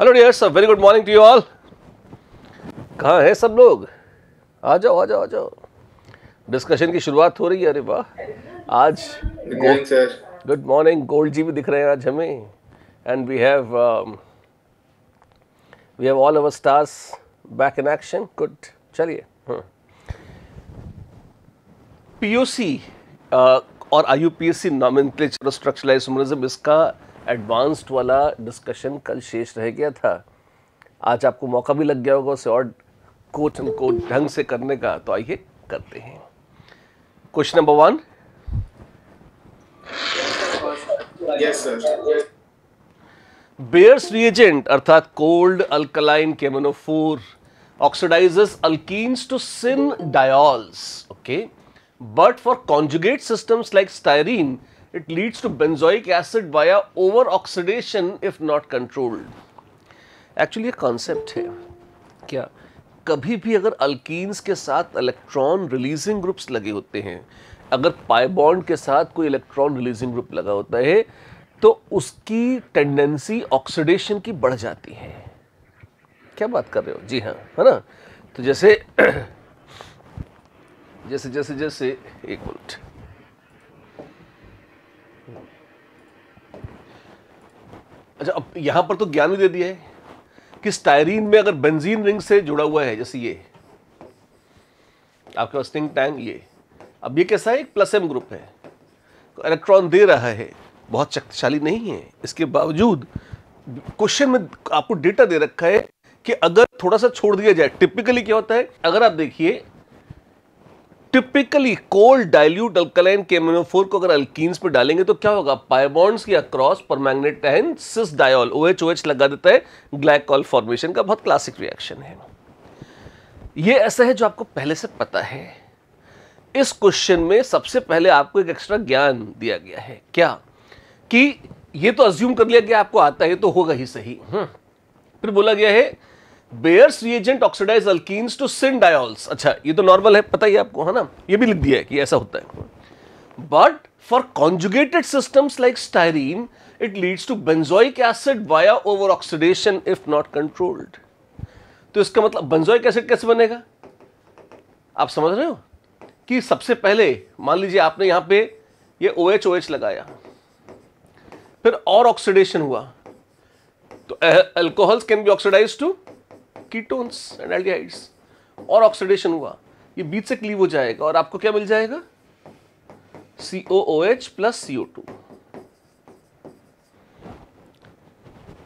Hello dears, very good morning to you all. कहाँ हैं सब लोग? आ जाओ आ जाओ आ जाओ, डिस्कशन की शुरुआत हो रही है। अरे वाह, आज गुड मॉर्निंग, गोल्ड जी भी दिख रहे हैं आज हमें। And we have all our stars back in action. Good, चलिए। पीओसी और आईयूपीएसी नॉमेनक्लेचर स्ट्रक्चरलाइज्ड ह्यूमनिज्म, इसका एडवांस्ड वाला डिस्कशन कल शेष रह गया था। आज आपको मौका भी लग गया होगा उसे और कोट ढंग से करने का, तो आइए करते हैं। Question number 1। Yes sir. Baeyer's reagent अर्थात कोल्ड अल्कलाइन केमोनोफोर oxidizes alkenes to syn diols, okay, but for conjugate systems like styrene it leads to benzoic acid via over oxidation if not controlled. Actually ये concept है क्या, कभी भी अगर alkenes के साथ इलेक्ट्रॉन रिलीजिंग ग्रुप्स लगे होते हैं, अगर पाई बॉन्ड के साथ कोई इलेक्ट्रॉन रिलीजिंग ग्रुप लगा होता है तो उसकी टेंडेंसी ऑक्सीडेशन की बढ़ जाती है। क्या बात कर रहे हो? जी हाँ, है ना। तो जैसे जैसे जैसे जैसे एक मिनट, अच्छा, अब यहां पर तो ज्ञान भी दे दिया है कि स्टायरीन में अगर बेंजीन रिंग से जुड़ा हुआ है, जैसे ये आपके पास थिंक टैंक, ये अब ये कैसा है, एक प्लस एम ग्रुप है, तो इलेक्ट्रॉन दे रहा है, बहुत शक्तिशाली नहीं है। इसके बावजूद क्वेश्चन में आपको डेटा दे रखा है कि अगर थोड़ा सा छोड़ दिया जाए, टिपिकली क्या होता है, अगर आप देखिए टिपिकली कोल्ड डाइल्यूट अल्कलाइन केमोनोफोर को अगर अल्कीन्स पे डालेंगे तो क्या होगा, पाई बॉन्ड्स के across permanganate and cis diol OH लगा देता है, ग्लाइकोल फॉर्मेशन का बहुत क्लासिक रिएक्शन है। ये ऐसा है जो आपको पहले से पता है। इस क्वेश्चन में सबसे पहले आपको एक एक्स्ट्रा ज्ञान दिया गया है, क्या कि ये तो अज्यूम कर लिया गया आपको आता है तो होगा ही सही। फिर बोला गया है Baeyer's reagent oxidize alkenes to syn diols. अच्छा, ये तो नॉर्मल है, पता ही आपको, है ना, ये भी लिख दिया है कि ऐसा होता है। But for conjugated systems like styrene it leads to benzoic acid via over oxidation if not controlled. तो इसका मतलब बेंजोइक एसिड कैसे बनेगा, आप समझ रहे हो कि सबसे पहले मान लीजिए आपने यहां पे ये OH लगाया, फिर और ऑक्सीडेशन हुआ, तो alcohols can be oxidized to ketones and aldehydes, और ऑक्सीडेशन हुआ, ये बीच से क्लीव हो जाएगा और आपको क्या मिल जाएगा, COOH प्लस CO2।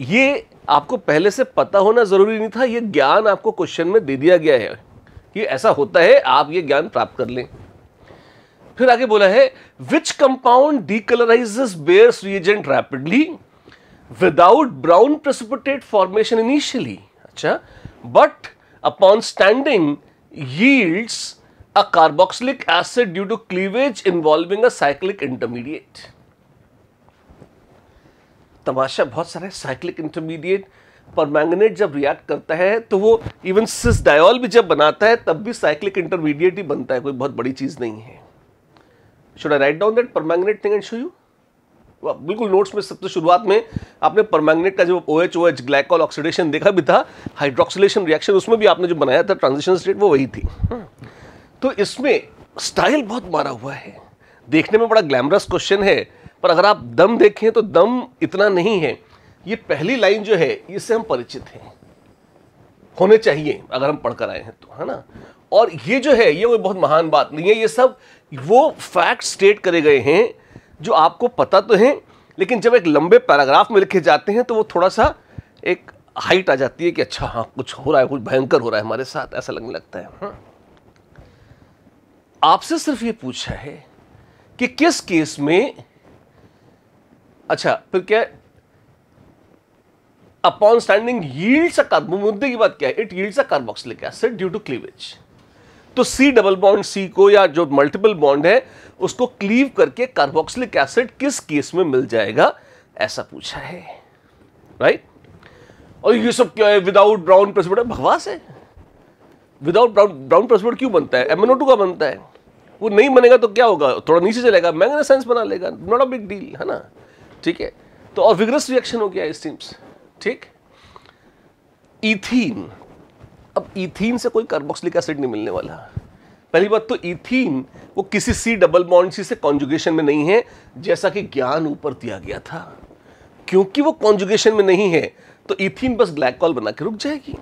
ये आपको पहले से पता होना जरूरी नहीं था, ये ज्ञान आपको क्वेश्चन में दे दिया गया है कि ऐसा होता है, आप ये ज्ञान प्राप्त कर लें। फिर आगे बोला है which compound decolourises Baeyer's reagent rapidly without brown precipitate formation initially, अच्छा, but upon standing yields a carboxylic acid due to cleavage involving a cyclic intermediate। तमाशा बहुत सारे साइक्लिक इंटरमीडिएट परमैंगनेट जब रिएक्ट करता है तो वो इवन सिस डायोल भी जब बनाता है तब भी साइक्लिक इंटरमीडिएट ही बनता है, कोई बहुत बड़ी चीज नहीं है। Should I write down that permanganate thing and show you? बिल्कुल नोट्स में सबसे शुरुआत में आपने परमैंगनेट का जो OH ग्लाइकोल ऑक्सीडेशन देखा भी था, हाइड्रोक्सिलेशन रिएक्शन, उसमें भी आपने जो बनाया था ट्रांजिशन स्टेट वो वही थी। तो इसमें स्टाइल बहुत मारा हुआ है, देखने में बड़ा ग्लैमरस क्वेश्चन है, पर अगर आप दम देखें तो दम इतना नहीं है। ये पहली लाइन जो है इससे हम परिचित हैं, होने चाहिए अगर हम पढ़कर आए हैं तो, है ना। और ये जो है ये कोई बहुत महान बात नहीं है, ये सब वो फैक्ट स्टेट करे गए हैं जो आपको पता तो है, लेकिन जब एक लंबे पैराग्राफ में लिखे जाते हैं तो वो थोड़ा सा एक हाइट आ जाती है कि अच्छा हाँ कुछ हो रहा है, कुछ भयंकर हो रहा है हमारे साथ, ऐसा लगने लगता है। आपसे सिर्फ ये पूछा है कि किस केस में, अच्छा फिर क्या, upon standing yields a carbo, मुद्दे की बात क्या है, it yields a carboxylic acid due to cleavage. तो C डबल बॉन्ड C को या जो मल्टीपल बॉन्ड है उसको क्लीव करके कार्बोक्सिलिक एसिड किस केस में मिल जाएगा, ऐसा पूछा है, राइट। और ये सब क्या है, विदाउट ब्राउन प्रेसिपिटेट, बकवास है। विदाउट ब्राउन प्रेसिपिटेट क्यों बनता है, MnO2 का बनता है, वो नहीं बनेगा तो क्या होगा, थोड़ा नीचे चलेगा, मैंगनीज बना लेगा, नॉट अ बिग डील, है ना, ठीक है। तो और विग्रस रिएक्शन हो गया इस टीम्स, ठीक। इथीन, अब इथीन से कोई कार्बोक्सिलिक एसिड नहीं मिलने वाला। पहली बात तो इथीन वो किसी सी डबल बॉन्ड सी से कॉन्जुगेशन में नहीं है, जैसा कि ज्ञान ऊपर दिया गया था। क्योंकि वो कॉन्जुगेशन में नहीं है तो इथीन बस ग्लाइकॉल बना के रुक जाएगी।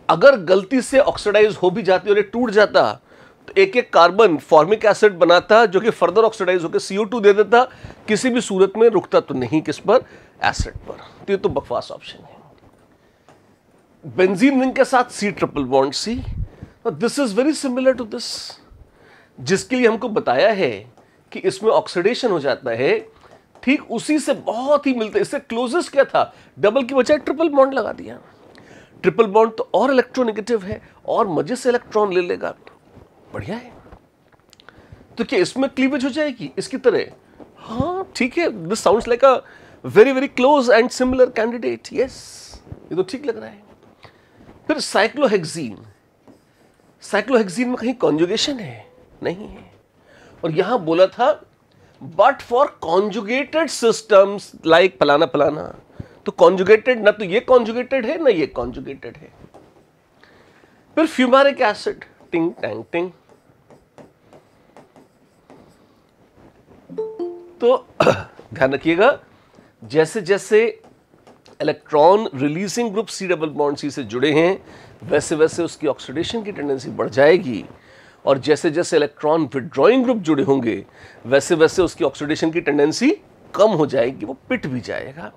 अगर गलती से ऑक्सीडाइज हो भी जाती और ये टूट जाता तो एक एक कार्बन फॉर्मिक एसिड बनाता जो कि फर्दर ऑक्सीडाइज होकर CO2 दे देता, किसी भी सूरत में रुकता तो नहीं किस पर, एसिड पर। तो ये तो बकवास ऑप्शन है। बेंजीन रिंग के साथ C triple bond C, this is very similar to this, जिसके लिए हमको बताया है कि इसमें ऑक्सीडेशन हो जाता है, ठीक उसी से बहुत ही मिलता है। इससे क्लोजेस्ट क्या था, डबल की बजाय ट्रिपल बॉन्ड लगा दिया। ट्रिपल बॉन्ड तो और इलेक्ट्रोनेगेटिव है और मजे से इलेक्ट्रॉन ले लेगा, बढ़िया है। तो क्या इसमें क्लीवेज हो जाएगी इसकी तरह? हाँ ठीक है, this sounds like a very very close and similar candidate, yes, ये तो ठीक लग रहा है। फिर साइक्लोहेक्सीन, साइक्लोहेक्सीन में कहीं कॉन्जुगेशन है? नहीं है। और यहां बोला था but for conjugated systems like फलाना फलाना, तो कॉन्जुगेटेड ना तो ये कॉन्जुगेटेड है ना ये कॉन्जुगेटेड है। फिर फ्यूमारिक एसिड, टिंग टैंग टिंग, तो ध्यान रखिएगा जैसे जैसे electron releasing group C double bond C से जुड़े हैं वैसे वैसे उसकी ऑक्सीडेशन की टेंडेंसी बढ़ जाएगी, और जैसे जैसे इलेक्ट्रॉन विड्रॉइंग ग्रुप जुड़े होंगे वैसे वैसे उसकी ऑक्सीडेशन की टेंडेंसी कम हो जाएगी, वो पिट भी जाएगा।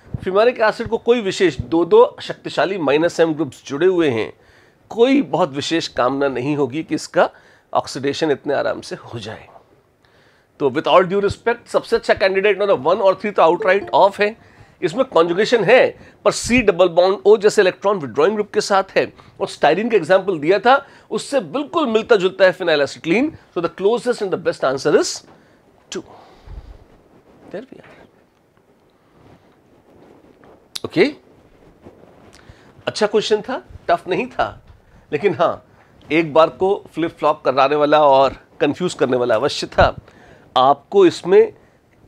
फ्यूमारिक एसिड को कोई विशेष दो शक्तिशाली -M ग्रुप्स जुड़े हुए हैं, कोई बहुत विशेष कामना नहीं होगी कि इसका ऑक्सीडेशन इतने आराम से हो जाए। तो विद ऑल ड्यू रिस्पेक्ट सबसे अच्छा कैंडिडेट नंबर 1 और 3 तो आउटराइट ऑफ है। इसमें कॉन्जुगेशन है पर C डबल बॉन्ड O जैसे इलेक्ट्रॉन विड्रॉइंग ग्रुप के साथ है, और स्टाइरिन का एग्जांपल दिया था उससे बिल्कुल मिलता जुलता है phenyl acetylene. So the closest and the best answer is 2। There we are. Okay, अच्छा क्वेश्चन था, टफ नहीं था, लेकिन हाँ एक बार को फ्लिप फ्लॉप कराने वाला और कंफ्यूज करने वाला अवश्य था। आपको इसमें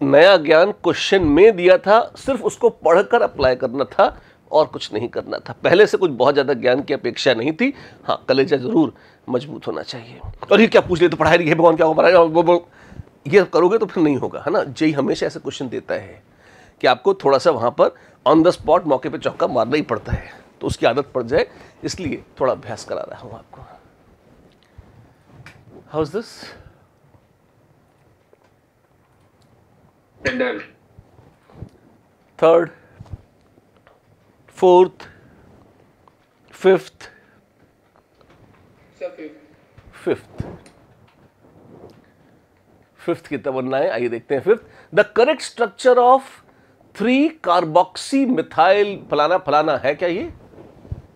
नया ज्ञान क्वेश्चन में दिया था, सिर्फ उसको पढ़कर अप्लाई करना था और कुछ नहीं करना था। पहले से कुछ बहुत ज़्यादा ज्ञान की अपेक्षा नहीं थी। हाँ, कलेजा ज़रूर मजबूत होना चाहिए। और ये क्या पूछ ले तो पढ़ाई रही है भगवान, क्या पढ़ाएगा वो ये करोगे तो फिर नहीं होगा, है ना। जेई हमेशा ऐसे क्वेश्चन देता है कि आपको थोड़ा सा वहाँ पर ऑन द स्पॉट मौके पर चौका मारना ही पड़ता है, तो उसकी आदत पड़ जाए, इसलिए थोड़ा अभ्यास करा रहा हूँ आपको। How is this? Done. Third, fourth, fifth, fifth की तमन्ना है। आइए देखते हैं fifth. The correct structure of 3 carboxy methyl फलाना फलाना है क्या?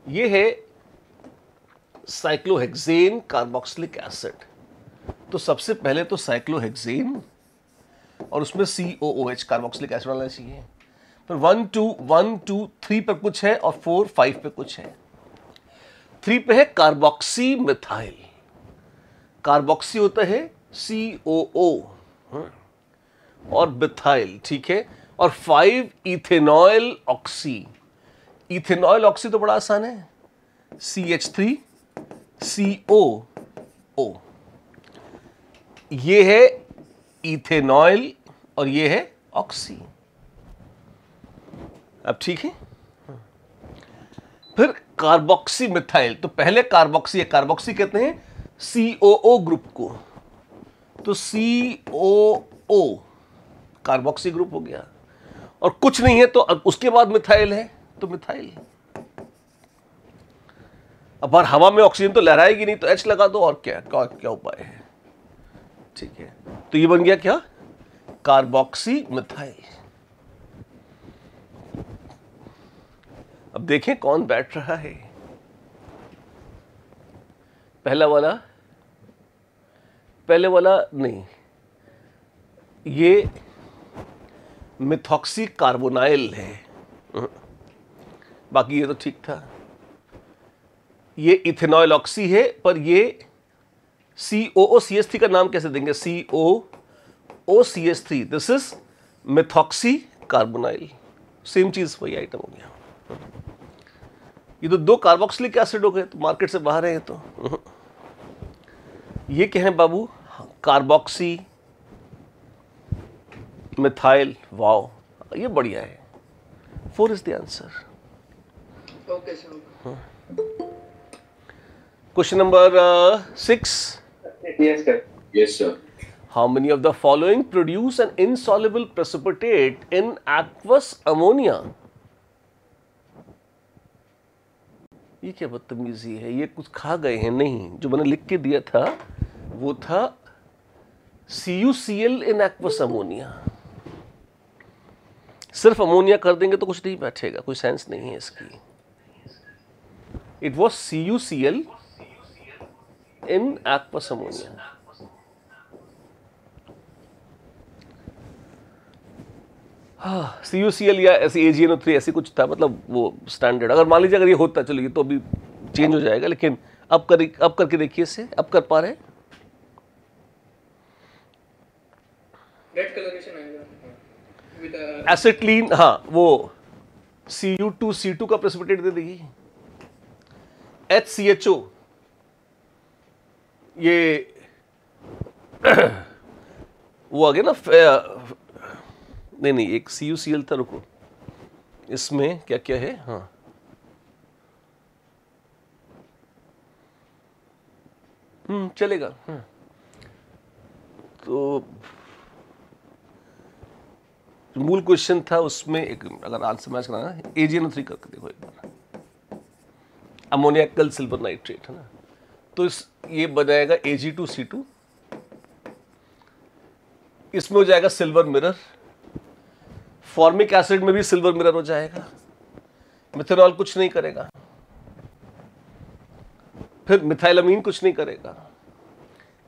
ये है साइक्लोहेक्सेन कार्बोक्सिलिक एसिड। तो सबसे पहले तो साइक्लोहेक्सेन और उसमें COOH कार्बोक्सिलिक एसिड वाला चाहिए। फिर 1 2 3 पर कुछ है और 4 5 पे कुछ है। 3 पे है कार्बोक्सी मिथाइल, कार्बोक्सी होता है COO और मिथाइल, ठीक है। और 5 इथेनॉयल ऑक्सी। इथेनॉयल ऑक्सी तो बड़ा आसान है, CH3COO। ये है इथेनॉयल और ये है ऑक्सी। अब ठीक है। फिर कार्बोक्सी मिथाइल, तो पहले कार्बोक्सी, कार्बोक्सी कहते हैं COO ग्रुप को, तो COO कार्बोक्सी ग्रुप हो गया। और कुछ नहीं है तो उसके बाद मिथाइल है, तो मिथाइल। अब बार हवा में ऑक्सीजन तो लहराएगी नहीं, तो H लगा दो, और क्या क्या उपाय है, ठीक है। तो ये बन गया क्या? Carboxy methyl. अब देखें कौन बैठ रहा है। पहले वाला नहीं, ये मिथॉक्सी कार्बोनाइल है, बाकी ये तो ठीक था। ये इथेनॉयल ऑक्सी है, पर ये COOCH3 का नाम कैसे देंगे? COOCH3, this is methoxy carbonyl. Same चीज, वही आइटम हो गया। ये तो 2 कार्बोक्सिलिक एसिड हो गए, तो मार्केट से बाहर है ये तो। ये क्या है बाबू? Carboxy methyl. वाओ, ये बढ़िया है। 4 is the answer. Okay, sir. Question number 6। Yes, sir. Yes, sir. How many of the following produce an insoluble precipitate in aqueous ammonia? ये क्या बदतमीजी है, ये कुछ खा गए हैं। नहीं, जो मैंने लिख के दिया था वो था CuCl in aqueous ammonia। सिर्फ अमोनिया कर देंगे तो कुछ नहीं बैठेगा, कोई सेंस नहीं है इसकी। It was CuCl in aqueous ammonia। हाँ, CuCl या ऐसी AgNO3 ऐसी कुछ था, मतलब वो स्टैंडर्ड। अगर मान लीजिए अगर ये होता, चलो ये तो अभी चेंज हो जाएगा, लेकिन अब करके देखिए इसे। अब कर पा रहे? रेड कलरेशन आएगा विद एसिटिलीन। हाँ, वो Cu2C2 का प्रेसिपिटेट दे देगी। HCHO, ये वो आ गया ना। नहीं, एक CuCl था, रुको, इसमें क्या क्या है? हाँ, चलेगा। तो मूल क्वेश्चन था उसमें, एक अगर आंसर मैच कराना, AgNO3 करके देखो एक बार। अमोनियकल सिल्वर नाइट्रेट है ना, तो ये बनाएगा Ag2C2। इसमें हो जाएगा सिल्वर मिरर। फॉर्मिक एसिड में भी सिल्वर मिरर हो जाएगा। मिथेनॉल कुछ नहीं करेगा, फिर मिथाइलमीन कुछ नहीं करेगा।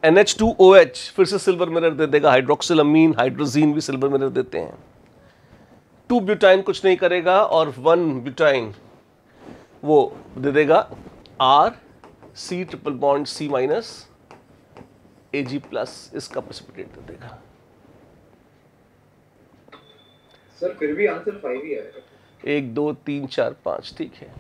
NH2OH फिर से सिल्वर मिरर दे देगा। हाइड्रोक्सिलमीन, हाइड्रोजीन भी सिल्वर मिरर देते हैं। 2 ब्यूटाइन कुछ नहीं करेगा, और 1 ब्यूटाइन वो दे देगा RC triple bond C minus Ag plus, इसका प्रेसिपिटेट दे देगा। सर फिर भी आंसर 5 ही आएगा। 1 2 3 4 5, ठीक है।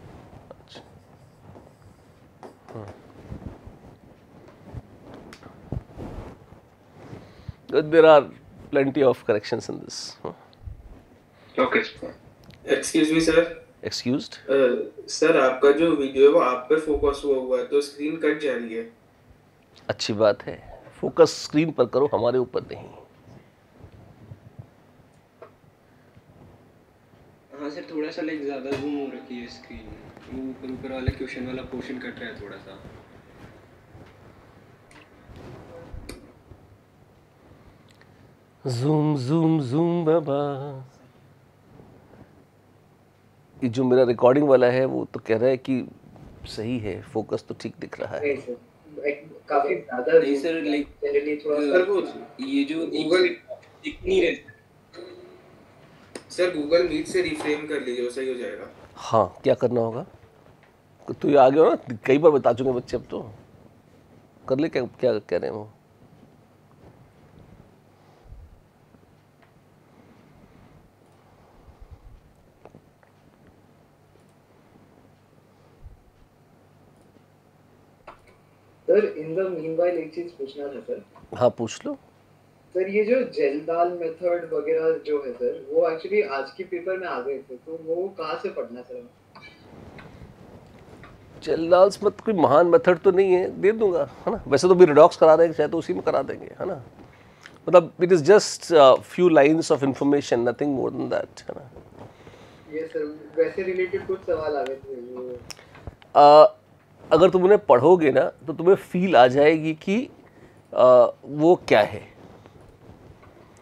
There are plenty of corrections in this. Okay. Excuse me, sir. Excused? Sir आपका जो वीडियो है वो आप पे फोकस हुआ है, तो स्क्रीन कट जा रही है। अच्छी बात है, फोकस स्क्रीन पर करो, हमारे ऊपर नहीं। हाँ सर, थोड़ा सा लाइक ज़्यादा जूम हो रखी है स्क्रीन, वो ऊपर वाला क्वेश्चन वाला पोर्शन कट रहा है थोड़ा सा। जूम जूम जूम बाबा। ये जो मेरा रिकॉर्डिंग वाला है वो तो कह रहा है कि सही है, फोकस तो ठीक दिख रहा है। काफी ज्यादा नहीं सर, लाइक जनरली थोड़ा सर वो ये जो गूगल दिख नहीं रहे सर, गूगल मीट से रिफ्रेम कर लीजिए, सही हो जाएगा। हाँ, क्या करना होगा? तो ये आ गया ना, कई बार बता चुके बच्चे, अब तो कर ले। क्या क्या कह रहे हैं वो? सर इन द मीनवाइल एक चीज पूछना था सर। हाँ, पूछ लो। सर ये जो जेल दाल मेथड वगैरह जो है सर, वो एक्चुअली आज के पेपर में आ गए थे, तो वो कहाँ से पढ़ना सर? जेलदाल्स मत कोई महान मेथड तो नहीं है, दे दूंगा, है ना। वैसे तो भी रिडॉक्स करा देंगे, शायद तो उसी में करा देंगे, है ना। मतलब it is just few lines of information, nothing more than that, है ना। ये सर वैसे रिलेटेड कुछ सवाल आ गए थे वो। अगर तुम उन्हें पढ़ोगे ना तो तुम्हें फील आ जाएगी कि वो क्या है।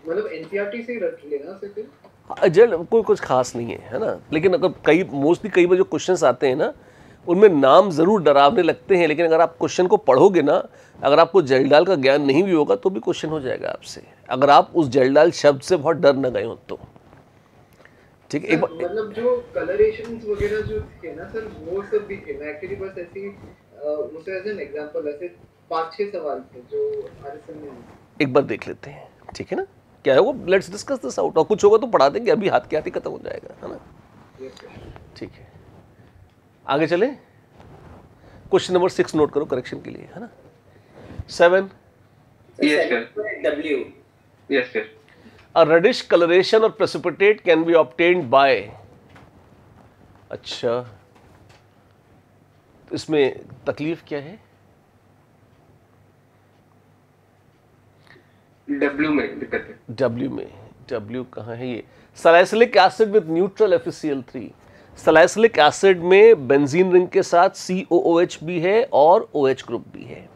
मतलब एनसीईआरटी से ही रख लेना सर फिर। जेल कोई कुछ खास नहीं है ना। लेकिन अगर कई बार जो क्वेश्चंस आते हैं ना, उनमें नाम ज़रूर डरावने लगते हैं, लेकिन अगर आप क्वेश्चन को पढ़ोगे ना, अगर आपको जेलडाल का ज्ञान नहीं भी होगा तो भी क्वेश्चन हो जाएगा आपसे, अगर आप उस जेलडाल शब्द से बहुत डर न गए हो तो। ठीक है, मतलब जो कलरेशंस वगैरह जो थे ना सर, वो सब भी थे। मैं एक्चुअली बस ऐसी उसे एज एन एग्जांपल ऐसे 5-6 सवाल थे जो आरएसएम में एक बार देख लेते हैं, ठीक है ना। क्या है वो, लेट्स डिस्कस दिस आउट, और कुछ होगा तो पढ़ा देंगे, अभी हाथ के हाथ ही खत्म हो जाएगा, है ना। ठीक है। आगे चले, क्वेश्चन नंबर 6 नोट करो करेक्शन के लिए, है ना। 7, Yes, sir. W. Yes, sir. a reddish coloration or precipitate can be obtained by, अच्छा इसमें तकलीफ क्या है? W में दिक्कत है। W में, W कहाँ है ये? Salicylic acid with neutral FeCl3। Salicylic acid में बेंजीन रिंग के साथ COOH भी है और OH ग्रुप भी है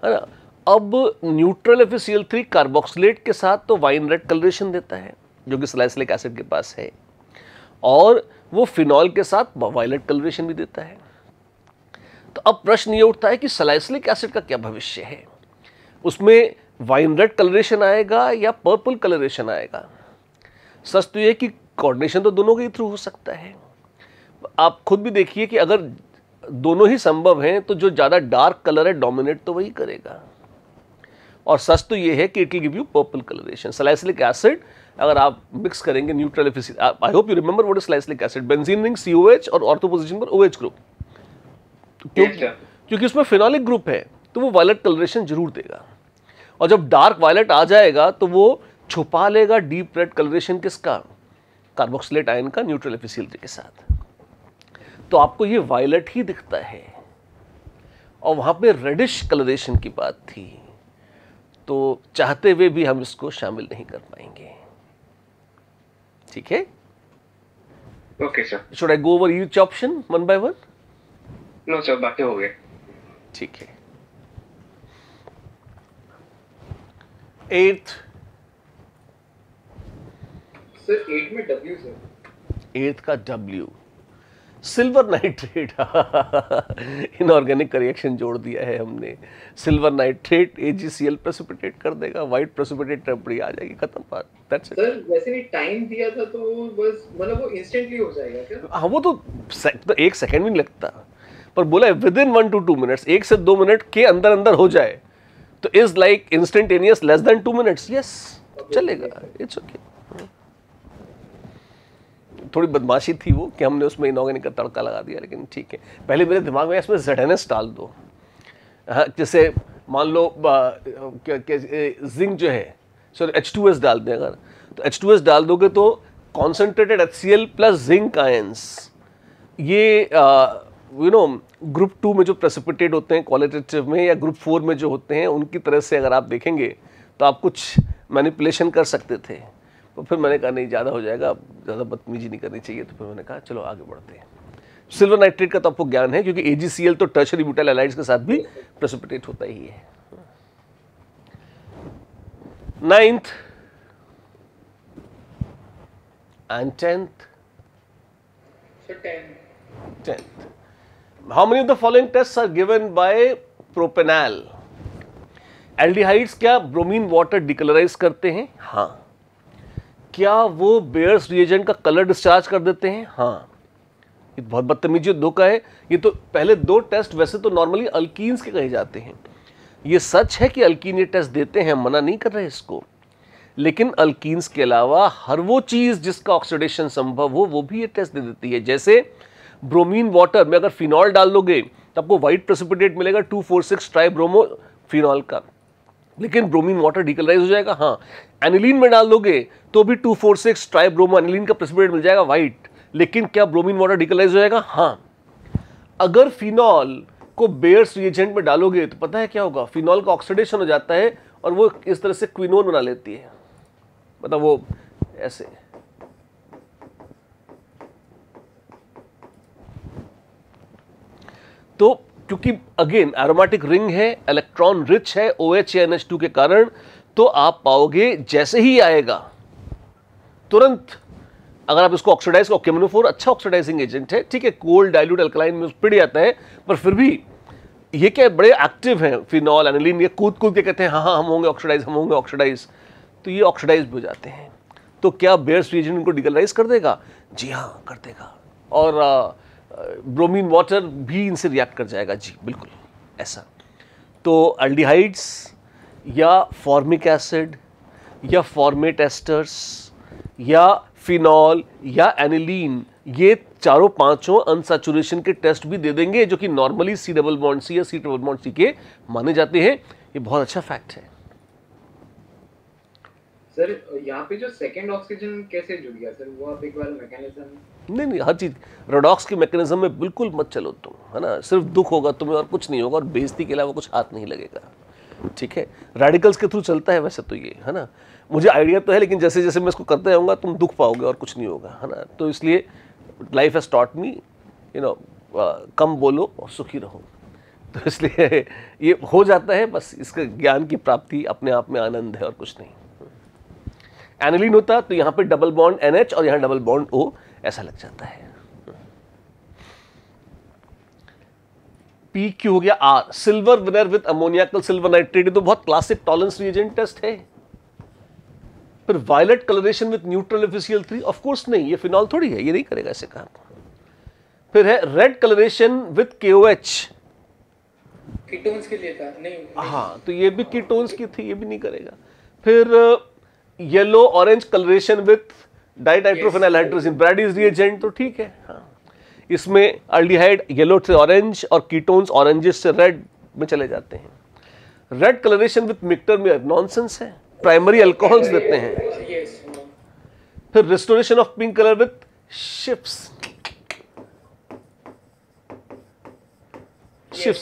ना। अब न्यूट्रल FeCl3 कार्बोक्सिलेट के साथ तो वाइन रेड कलरेशन देता है जो कि सैलिसिलिक एसिड के पास है, और वो फिनॉल के साथ वायलेट कलरेशन भी देता है। तो अब प्रश्न ये उठता है कि सैलिसिलिक एसिड का क्या भविष्य है? उसमें वाइन रेड कलरेशन आएगा या पर्पल कलरेशन आएगा? सच तो ये कि कोऑर्डिनेशन तो दोनों के थ्रू हो सकता है। आप खुद भी देखिए कि अगर दोनों ही संभव हैं तो जो ज़्यादा डार्क कलर है डोमिनेट तो वही करेगा, और सच तो ये है कि it will give you purple colouration. Salicylic acid अगर आप मिक्स करेंगे neutral FeCl, I hope you remember what is salicylic acid, benzene ring COH और ऑर्थो पोजीशन पर OH ग्रुप, क्योंकि उसमें फिनॉलिक ग्रुप है तो वो वायलेट कलरेशन जरूर देगा, और जब डार्क वायलेट आ जाएगा तो वो छुपा लेगा डीप रेड कलरेशन किसका? कार्बोक्सिलेट आयन का न्यूट्रल FeCl3 के साथ। तो आपको ये वायलेट ही दिखता है, और वहां पे रेडिश कलरेशन की बात थी, तो चाहते हुए भी हम इसको शामिल नहीं कर पाएंगे। ठीक है, okay sir. Should I go over each option one by one? No sir, बाकी हो गए। ठीक है। 8th, सर 8 में W सर। 8th का W, silver nitrate. Inorganic reaction जोड़ दिया है हमने। सिल्वर नाइट्रेट AgCl प्रेसिपिटेट कर देगा, व्हाइट प्रेसिपिटेट टेम्परेचर आ जाएगी, खत्म बात, दैट्स इट। सर वैसे भी टाइम दिया था तो वो बस मतलब वो इंस्टेंटली हो जाएगा क्या? हाँ, वो तो 1 सेकंड भी नहीं लगता, पर बोला है विद इन 1 to 2 minutes, 1 से 2 मिनट के अंदर अंदर हो जाए तो is like instantaneous less than 2 minutes, yes चलेगा, इट्स ओके। थोड़ी बदमाशी थी वो कि हमने उसमें इनऑर्गेनिक का तड़का लगा दिया, लेकिन ठीक है। पहले मेरे दिमाग में इसमें ZNS डाल दो, हाँ, जैसे मान लो जिंक जो है, सॉरी H2S डाल दें अगर, तो H2S डाल दोगे तो concentrated HCl plus zinc ions, ये यू नो ग्रुप 2 में जो प्रेसिपिटेट होते हैं क्वालिटेटिव में, या ग्रुप 4 में जो होते हैं, उनकी तरह से अगर आप देखेंगे तो आप कुछ मैनिपुलेशन कर सकते थे। तो फिर मैंने कहा नहीं, ज़्यादा हो जाएगा, ज़्यादा बदतमीजी नहीं करनी चाहिए, तो फिर मैंने कहा चलो आगे बढ़ते हैं। सिल्वर नाइट्रेट का तो आपको ज्ञान है, क्योंकि AgCl तो टर्शरी ब्यूटाइल हैलाइड्स के साथ भी प्रेसिपिटेट होता ही है। 9th and 10th. Sir 10th. How many of the following tests are given by propanol? Aldehydes क्या ब्रोमीन वाटर डिकलराइज करते हैं? हाँ। क्या वो बेयर्स रिएजेंट का कलर डिस्चार्ज कर देते हैं? हाँ। ये बहुत बदतमीजी और धोखा है। ये तो पहले 2 टेस्ट वैसे तो नॉर्मली अल्कीन्स के कहे जाते हैं। ये सच है कि अल्कीन ये टेस्ट देते हैं, मना नहीं कर रहे इसको, लेकिन अल्कीन्स के अलावा हर वो चीज़ जिसका ऑक्सीडेशन संभव हो वो भी ये टेस्ट दे देती है। जैसे ब्रोमीन वाटर में अगर फिनॉल डाल दोगे तो आपको व्हाइट प्रेसिपिटेट मिलेगा 2,4,6 ट्राइब्रोमो फिनॉल का, लेकिन ब्रोमीन वाटर डिकलराइज हो जाएगा। हाँ, एनिलीन में डाल दोगे तो भी 2,4,6 ट्राइब्रोमो एनिलीन का प्रेसिपिटेट मिल जाएगा व्हाइट, लेकिन क्या ब्रोमीन वाटर डिकलराइज हो जाएगा? हाँ। अगर फिनॉल को बेयर्स रिएजेंट में डालोगे तो पता है क्या होगा? फिनॉल का ऑक्सीडेशन हो जाता है और वो इस तरह से क्विनोन बना लेती है, मतलब वो ऐसे। तो क्योंकि अगेन एरोमेटिक रिंग है, इलेक्ट्रॉन रिच है OH या NH2 के कारण, तो आप पाओगे जैसे ही आएगा तुरंत, अगर आप इसको ऑक्सीडाइज को, केमिनोफोर अच्छा ऑक्सीडाइजिंग एजेंट है, ठीक है, कोल्ड डाइल्यूट अल्कलाइन में पिट जाता है, पर फिर भी ये क्या बड़े एक्टिव हैं फिनॉल एनिलीन, ये कूद कूद के कहते हैं हाँ हाँ हम होंगे ऑक्सीडाइज, हम होंगे ऑक्सीडाइज, तो ये ऑक्सीडाइज भी हो जाते हैं। तो क्या बेयर्स रिएजेंट इनको डिकलराइज कर देगा? जी हाँ कर देगा, और ब्रोमीन वाटर भी इनसे रिएक्ट कर जाएगा, जी बिल्कुल ऐसा। तो एल्डिहाइड्स या फॉर्मिक एसिड या फॉर्मेट एस्टर्स या फिनॉल या एनिलीन, ये चारों पांचों अनसैचुरेशन के टेस्ट भी दे देंगे, जो कि normally C double bond C या सी ट्रिपल बॉन्ड सी के माने जाते हैं। ये बहुत अच्छा फैक्ट है। सर यहाँ पे जो सेकंड ऑक्सीजन कैसे जुड़ गया सर, वो आप एक बार मैकेनिज्म। नहीं, हर चीज रेडॉक्स के मैकेनिज्म में बिल्कुल मत चलो तुम, है ना। सिर्फ दुख होगा तुम्हें और कुछ नहीं होगा, और बेइज्जती के अलावा कुछ हाथ नहीं लगेगा, ठीक है। रेडिकल्स के थ्रू चलता है वैसे तो ये, है ना। मुझे आइडिया तो है, लेकिन जैसे जैसे मैं इसको करते जाऊंगा तुम दुख पाओगे और कुछ नहीं होगा, है ना। तो इसलिए life has taught me, you know, कम बोलो और सुखी रहो। तो इसलिए ये हो जाता है, बस इसके ज्ञान की प्राप्ति अपने आप में आनंद है और कुछ नहीं। एनिलीन होता तो यहाँ पे डबल बॉन्ड NH और यहाँ डबल बॉन्ड O ऐसा लग जाता है। PQ हो गया R, silver winner with ammoniacal silver nitrate, तो बहुत क्लासिक टॉलरेंस रिएजेंट टेस्ट है। फिर violet coloration with neutral FeCl3, of course नहीं, ये फिनॉल थोड़ी है, ये नहीं करेगा ऐसे काम। फिर है red colouration with KOH, ketones के लिए था, नहीं। हाँ, तो ये भी कीटोन्स की थी, ये भी नहीं करेगा। फिर yellow orange colouration with dinitrophenyl hydrogen, Brady's reagent, तो ठीक है। हाँ, इसमें एल्डिहाइड येलो से ऑरेंज और कीटोन्स ऑरेंजेस से रेड में चले जाते हैं। रेड कलरेशन विथ मिक्टर में नॉनसेंस है, प्राइमरी अल्कोहल्स देते हैं। फिर restoration of pink colour with ships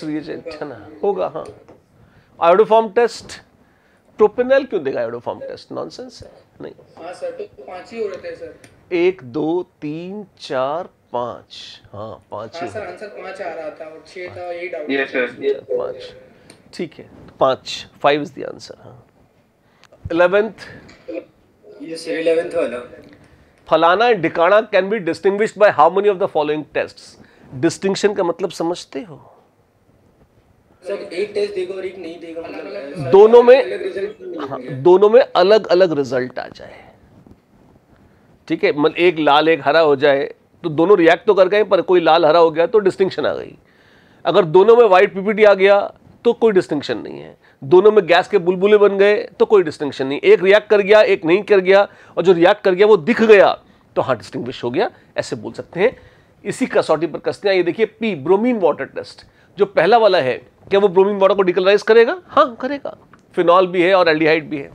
reagent, है ना, होगा। हाँ, आयोडोफॉर्म टेस्ट, प्रोपेनॉल क्यों देगा आयोडोफॉर्म टेस्ट, नॉनसेंस है, नहीं। हाँ सर, तो 5 ही हो रहे थे सर। 1 2 3 4 5, हाँ 5 हाँ ही सर, आंसर 5 आ रहा था और 6 था, यही डाउट। यस सर, 5, ठीक है, 5 इज द आंसर। हाँ, 11th, ये सर 11th वाला। फलाना एंड ढिकाना can be distinguished by how many of the following tests. Distinction का मतलब समझते हो? सर एक टेस्ट देगा और एक नहीं देगा, मतलब दोनों में, अलग रिजल्ट। हाँ, दोनों में अलग अलग रिजल्ट आ जाए, ठीक है। मतलब एक लाल एक हरा हो जाए तो दोनों रिएक्ट तो कर गए, पर कोई लाल हरा हो गया तो डिस्टिंक्शन आ गई। अगर दोनों में व्हाइट PPT आ गया तो कोई डिस्टिंक्शन नहीं है। दोनों में गैस के बुलबुले बन गए तो कोई डिस्टिंक्शन नहीं। एक रिएक्ट कर गया, एक नहीं कर गया, और जो रिएक्ट कर गया वो दिख गया तो हाँ डिस्टिंग्विश हो गया, ऐसे बोल सकते हैं। इसी कसौटी पर कसते हैं। ये देखिए P, ब्रोमीन वाटर टेस्ट, जो पहला वाला है, क्या वो ब्रोमीन वाटर को डिकलराइज करेगा? हाँ करेगा, फिनॉल भी है और एल्डिहाइड भी है।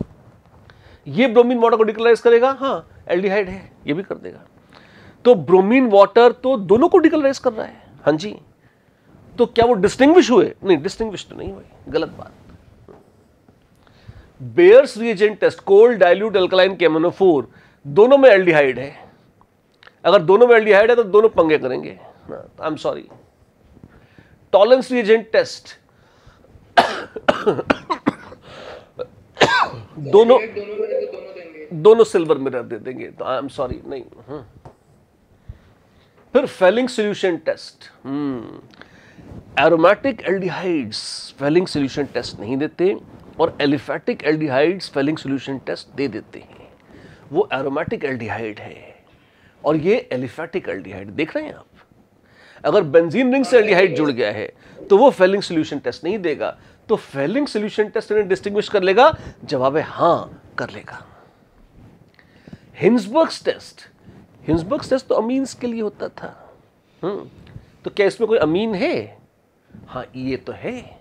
ये ब्रोमीन वाटर को डिकलराइज करेगा? हाँ, एल्डिहाइड है, ये भी कर देगा। तो ब्रोमीन वाटर तो दोनों को डिकलराइज कर रहा है, हाँ जी। तो क्या वो डिस्टिंग्विश हुए? नहीं, डिस्टिंग्विश तो नहीं हुए, गलत बात। Baeyer's reagent test, cold dilute alkaline KMnO4, दोनों में एल्डिहाइड है। अगर दोनों में एल्डिहाइड है तो दोनों पंगे करेंगे, I am sorry. Tollens reagent test, दोनों सिल्वर मिरर दे देंगे, तो आई एम सॉरी, नहीं। फिर Fehling solution test, aromatic aldehydes Fehling solution test नहीं देते, और aliphatic aldehydes Fehling solution test दे देते हैं। वो एरोमेटिक एल्डिहाइड है और ये एलिफेटिक एल्डिहाइड, देख रहे हैं आप। अगर बेंजीन रिंग से एल्डिहाइड जुड़ गया है तो वो फेलिंग सॉल्यूशन टेस्ट नहीं देगा। तो फेलिंग सॉल्यूशन टेस्ट इन्हें डिस्टिंग्विश कर लेगा, जवाब है हाँ कर लेगा। हिंसबर्ग्स टेस्ट तो अमीन्स के लिए होता था। तो क्या इसमें कोई अमीन है? हाँ ये तो है,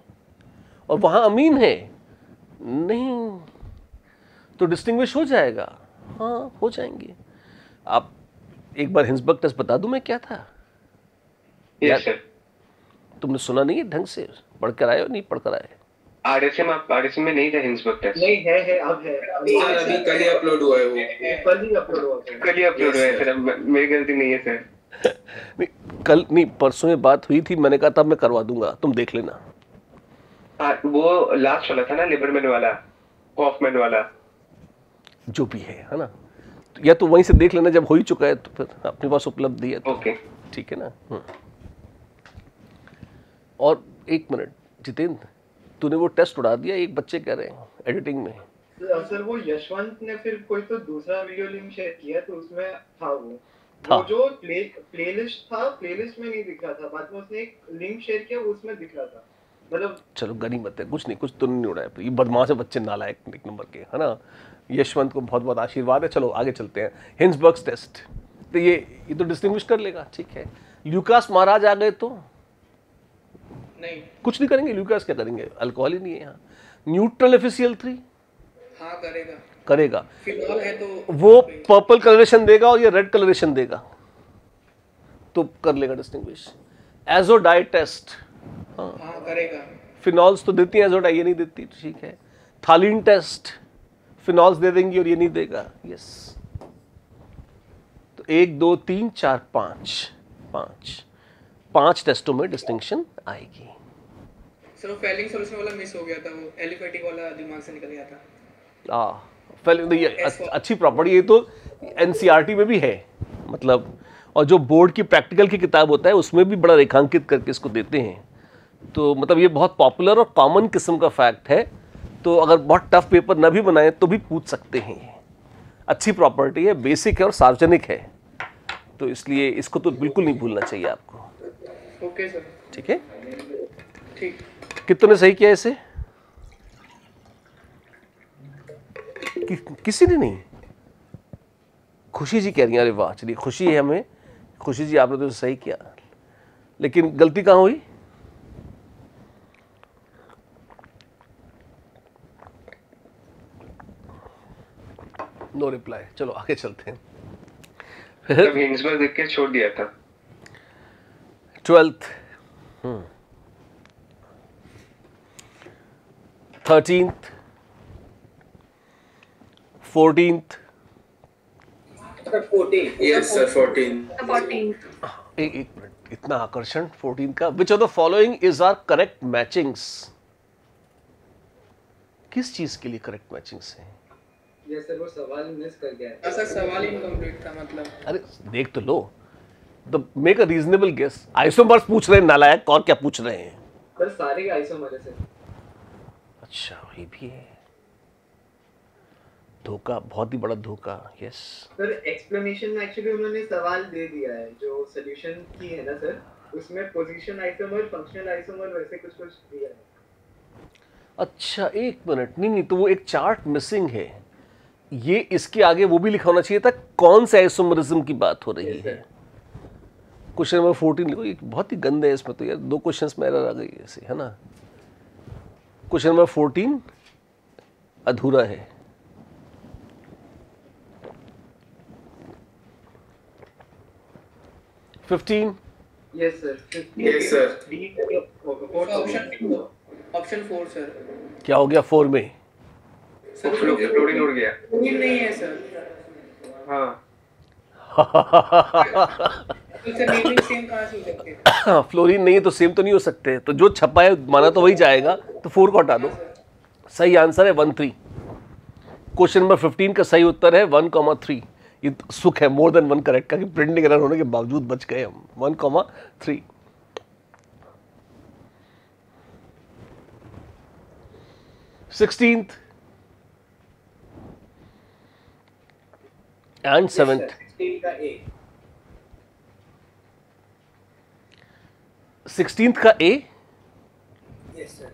और वहां अमीन है नहीं, तो डिस्टिंग्विश हो जाएगा। हाँ हो जाएंगे। आप एक बार हिंसबर्ग टेस्ट बता दूं मैं क्या था? Yes sir. तुमने सुना नहीं है ढंग से? पढ़कर आए हो? नहीं पढ़कर आए? RSM में नहीं था हिंसबर्ग टेस्ट। नहीं है, अब है। सर अभी कल ही अपलोड हुआ है वो। कल ही अपलोड हुआ है सर, मेरी गलती नहीं है सर। नहीं, कल नहीं, परसों में बात हुई थी, मैंने कहा था मैं करवा दूंगा, तुम देख लेना। वो लास्ट वाला था ना, लिबरमैन वाला, कॉफमैन वाला, जो भी है ना। या तो वहीं से देख लेना, जब हो ही चुका है तो फिर अपने पास उपलब्ध है तो ओके ठीक है ना। और एक मिनट जितेंद्र, तूने वो टेस्ट उड़ा दिया, एक बच्चे कह रहे हैं एडिटिंग में। सर वो यशवंत ने फिर कोई तो दूसरा वीडियो लिंक शेयर किया, तो उसमें था था। वो जो प्लेलिस्ट था, प्लेलिस्ट में नहीं दिख रहा था, बाद में उसने एक लिंक शेयर किया, वो उसमें दिख रहा था। मतलब चलो गनीमत है, कुछ नहीं, कुछ तो नहीं उड़ाया। ये बदमाश है बच्चे, नालायक एक नंबर के, है ना। यशवंत को बहुत बहुत आशीर्वाद है। चलो आगे चलते हैं। हिंसबर्ग्स टेस्ट, तो ये तो डिस्टिंग्विश कर लेगा, ठीक है। ल्यूकास महाराज आ गए तो नहीं, कुछ नहीं करेंगे। ल्यूकास क्या करेंगे, अल्कोहल ही नहीं है यहाँ। न्यूट्रल FeCl3 हाँ करेगा, करेगा, फिनॉल है तो वो पर्पल कलरेशन देगा और ये रेड कलरेशन देगा, तो कर लेगा डिस्टिंग्विश। एजोडाई टेस्ट, हाँ करेगा, फिनॉल्स तो देती है एजोडाई, ये नहीं देती, ठीक है। थालीन टेस्ट, फिनॉल्स दे देंगी और ये नहीं देगा, यस। तो 1 2 3 4 5 टेस्टों में डिस्टिंक्शन आएगी। सर वो फेलिंग सॉल्यूशन वाला मिस हो गया था, वो एलिफेटिक वाला दिमाग से निकल गया था। ये अच्छी प्रॉपर्टी, ये तो NCERT में भी है, मतलब, और जो बोर्ड की प्रैक्टिकल की किताब होता है उसमें भी बड़ा रेखांकित करके इसको देते हैं। तो मतलब ये बहुत पॉपुलर और कॉमन किस्म का फैक्ट है, तो अगर बहुत टफ पेपर ना भी बनाए तो भी पूछ सकते हैं। ये अच्छी प्रॉपर्टी है, बेसिक है और सार्वजनिक है, तो इसलिए इसको तो बिल्कुल नहीं भूलना चाहिए आपको। ओके सर, ठीक है, ठीक। कितने सही किया इसे? किसी ने नहीं? खुशी जी कह रही हैं, अरे वाह, चलिए खुशी है हमें। खुशी जी आपने तो सही किया, लेकिन गलती कहाँ हुई? No reply. चलो आगे चलते हैं। तब हिंसबर्ग देख के छोड़ दिया था। 12th 13th 14th 14। Yes sir 14। 14th। एक मिनट, इतना आकर्षण 14 का। Which of the following is are correct matchings? किस चीज के लिए करेक्ट मैचिंग्स है? ये सर वो सवाल मिस कर गया, सर सवाल इनकम्प्लीट था, मतलब। अरे देख तो लो, the make a reasonable guess. Isomers पूछ रहे हैं नालायक, और क्या पूछ रहे हैं? सर सारे आइसोमर है सर। अच्छा, ये भी है धोखा, बहुत ही बड़ा धोखा। यस सर एक्सप्लेनेशन में एक्चुअली उन्होंने सवाल दे दिया है, जो सॉल्यूशन की है ना सर, उसमें पोजीशन आइसोमर, फंक्शनल आइसोमर, वैसे कुछ दिया है। अच्छा एक मिनट, नहीं तो वो एक चार्ट मिसिंग है। ये इसके आगे वो भी लिखा होना चाहिए था, कौन से आइसोमरिज्म की बात हो रही है। क्वेश्चन नंबर 14 लिखो, ये बहुत ही गंदे है इसमें तो यार, 2 क्वेश्चंस में एरर आ गई ऐसे, है ना। क्वेश्चन नंबर 14 अधूरा है। Yes sir, yes sir. Option 4 sir. क्या हो गया 4 में? फ्लोरीन उड़ गया। नहीं है सर। हाँ सर नेमिंग सेम कहाँ से हो सकते हैं? फ्लोरीन नहीं है तो सेम तो नहीं हो सकते, तो जो छपा है माना तो वही जाएगा, तो 4 को हटा दो। सही आंसर है 1 3। क्वेश्चन नंबर 15 का सही उत्तर है 1,3। ये तो सुख है मोर देन 1 करेक्ट का कि प्रिंटिंग एरर होने के बावजूद बच गए हम। 1,3। Sixteenth and 7th। 16 का ए। 16th का A. Yes sir.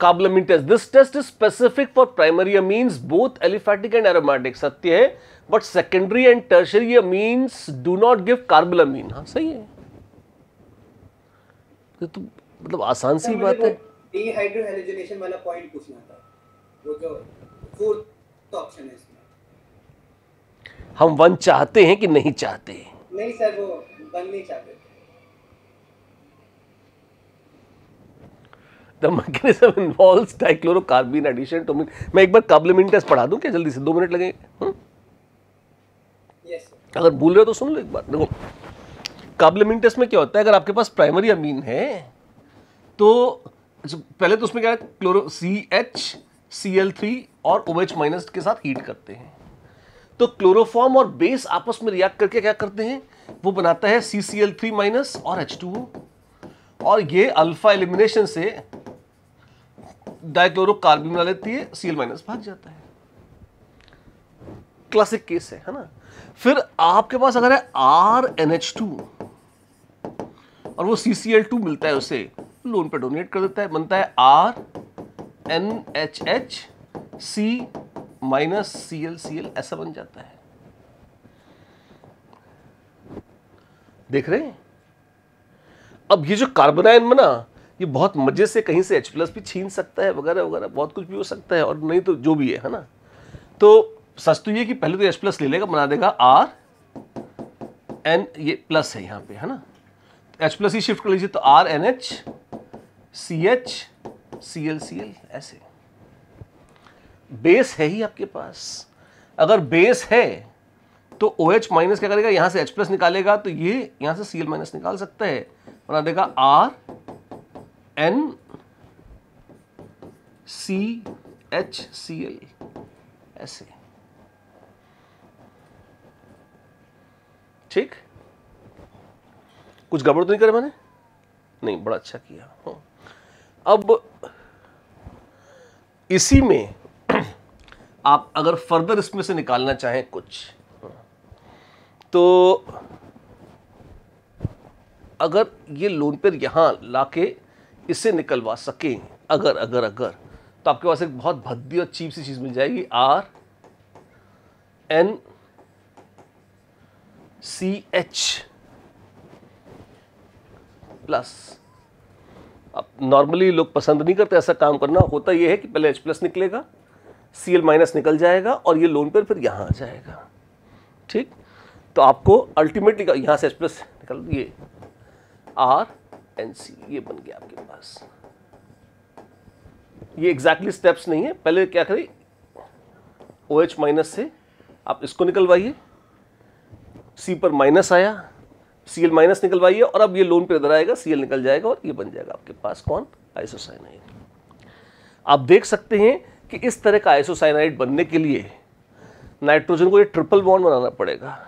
Carbalamin test. This test is specific for primary amines, both aliphatic and aromatic. सत्य है, but secondary and tertiary amines do not give carbalamine. हाँ सही है, तो मतलब आसान सी बात है। डिहाइड्रोहेलोजनेशन वाला पॉइंट पूछना था, वो जो 4th ऑप्शन है इसमें। हम 1 चाहते हैं कि नहीं चाहते? नहीं सर, वो 1 नहीं चाहते। The mechanism involves dichlorocarbene addition to amine. मैं एक बार कार्बलामिन टेस्ट पढ़ा दूं क्या जल्दी से? 2 मिनट लगेंगे। Yes sir. अगर भूल रहे हो तो सुन लो एक बार। देखो कार्बलामिन टेस्ट में क्या होता है, अगर आपके पास प्राइमरी अमीन है तो पहले तो उसमें क्या है, क्लोरो CHCl3 और OH माइनस के साथ हीट करते हैं, तो क्लोरोफॉर्म और बेस आपस में रिएक्ट करके क्या करते हैं, वो बनाता है CCl3 माइनस और H2O, और ये अल्फा एलिमिनेशन से डाइक्लोरोकार्बन बना लेती है, Cl माइनस भाग जाता है। क्लासिक केस है ना। फिर आपके पास अगर है RNH2 और वो CCl2 मिलता है, उसे लोन पे डोनेट कर देता है, बनता है RNHH C माइनस Cl ऐसा बन जाता है। देख रहे हैं? अब ये जो कार्बन आयन बना, ये बहुत मजे से कहीं से H+ भी छीन सकता है, वगैरह वगैरह, बहुत कुछ भी हो सकता है, और नहीं तो जो भी है ना। तो सच तो ये कि पहले तो H+ ले लेगा, बना देगा R N, ये प्लस है यहाँ पे, है ना। H+ ही शिफ्ट कर लीजिए, तो R NH CH Cl ऐसे। बेस है ही आपके पास। अगर बेस है तो OH माइनस क्या करेगा, यहां से H+ निकालेगा, तो ये यहां से Cl माइनस निकाल सकता है, बना देगा R N CH Cl ऐसे। ठीक, कुछ गड़बड़ तो नहीं करे मैंने? नहीं, बड़ा अच्छा किया। हाँ। अब इसी में आप अगर फर्दर इसमें से निकालना चाहें कुछ, तो अगर ये लोन पेयर यहां लाके इससे निकलवा सकें, अगर तो आपके पास एक बहुत भद्दी और चीप सी चीज मिल जाएगी, R N CH प्लस। अब नॉर्मली लोग पसंद नहीं करते ऐसा काम करना, होता यह है कि पहले H+ निकलेगा, Cl माइनस निकल जाएगा, और ये लोन पेयर फिर यहां आ जाएगा। ठीक, तो आपको अल्टीमेटली यहां से H+ निकल, ये R N C ये बन गया आपके पास। ये एग्जैक्टली स्टेप्स नहीं है, पहले क्या करें, OH माइनस से आप इसको निकलवाइए, C पर माइनस आया, Cl माइनस निकलवाइए, और अब ये लोन पे इधर आएगा, Cl निकल जाएगा, और ये बन जाएगा आपके पास कौन, आइसोसाइनाइड। आप देख सकते हैं कि इस तरह का आइसोसाइनाइड बनने के लिए नाइट्रोजन को ये ट्रिपल बॉन्ड बनाना पड़ेगा।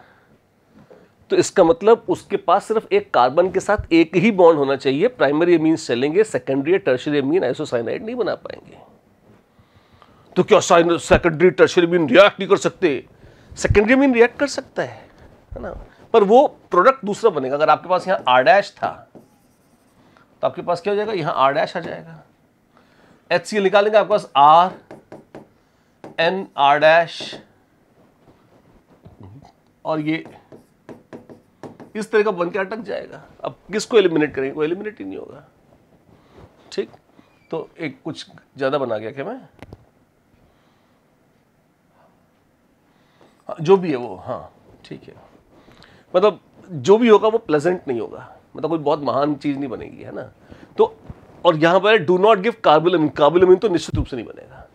तो इसका मतलब उसके पास सिर्फ एक कार्बन के साथ एक ही बॉन्ड होना चाहिए, प्राइमरी एमीन्स चलेंगे, सेकेंडरी या टर्शियरी एमीन आइसोसाइनाइड नहीं बना पाएंगे। तो क्या सेकेंडरी टर्शियरी एमीन रिएक्ट नहीं कर सकते? सेकेंडरी एमीन रिएक्ट कर सकता है ना, पर वो प्रोडक्ट दूसरा बनेगा। अगर आपके पास यहाँ R' था तो आपके पास क्या हो जाएगा, यहाँ R' आ जाएगा, HCl निकालेंगे, आपके पास R N R', और ये इस तरह का बन के अटक जाएगा। अब किसको एलिमिनेट करेंगे, कोई एलिमिनेट ही नहीं होगा। ठीक, तो एक कुछ ज्यादा बना गया क्या मैं? जो भी है वो, हाँ ठीक है, मतलब जो भी होगा वो प्लेजेंट नहीं होगा, मतलब कोई बहुत महान चीज नहीं बनेगी, है ना। तो और यहां पर डू नॉट गिव कार्बोलामिन, कार्बोलामिन तो निश्चित रूप से नहीं बनेगा।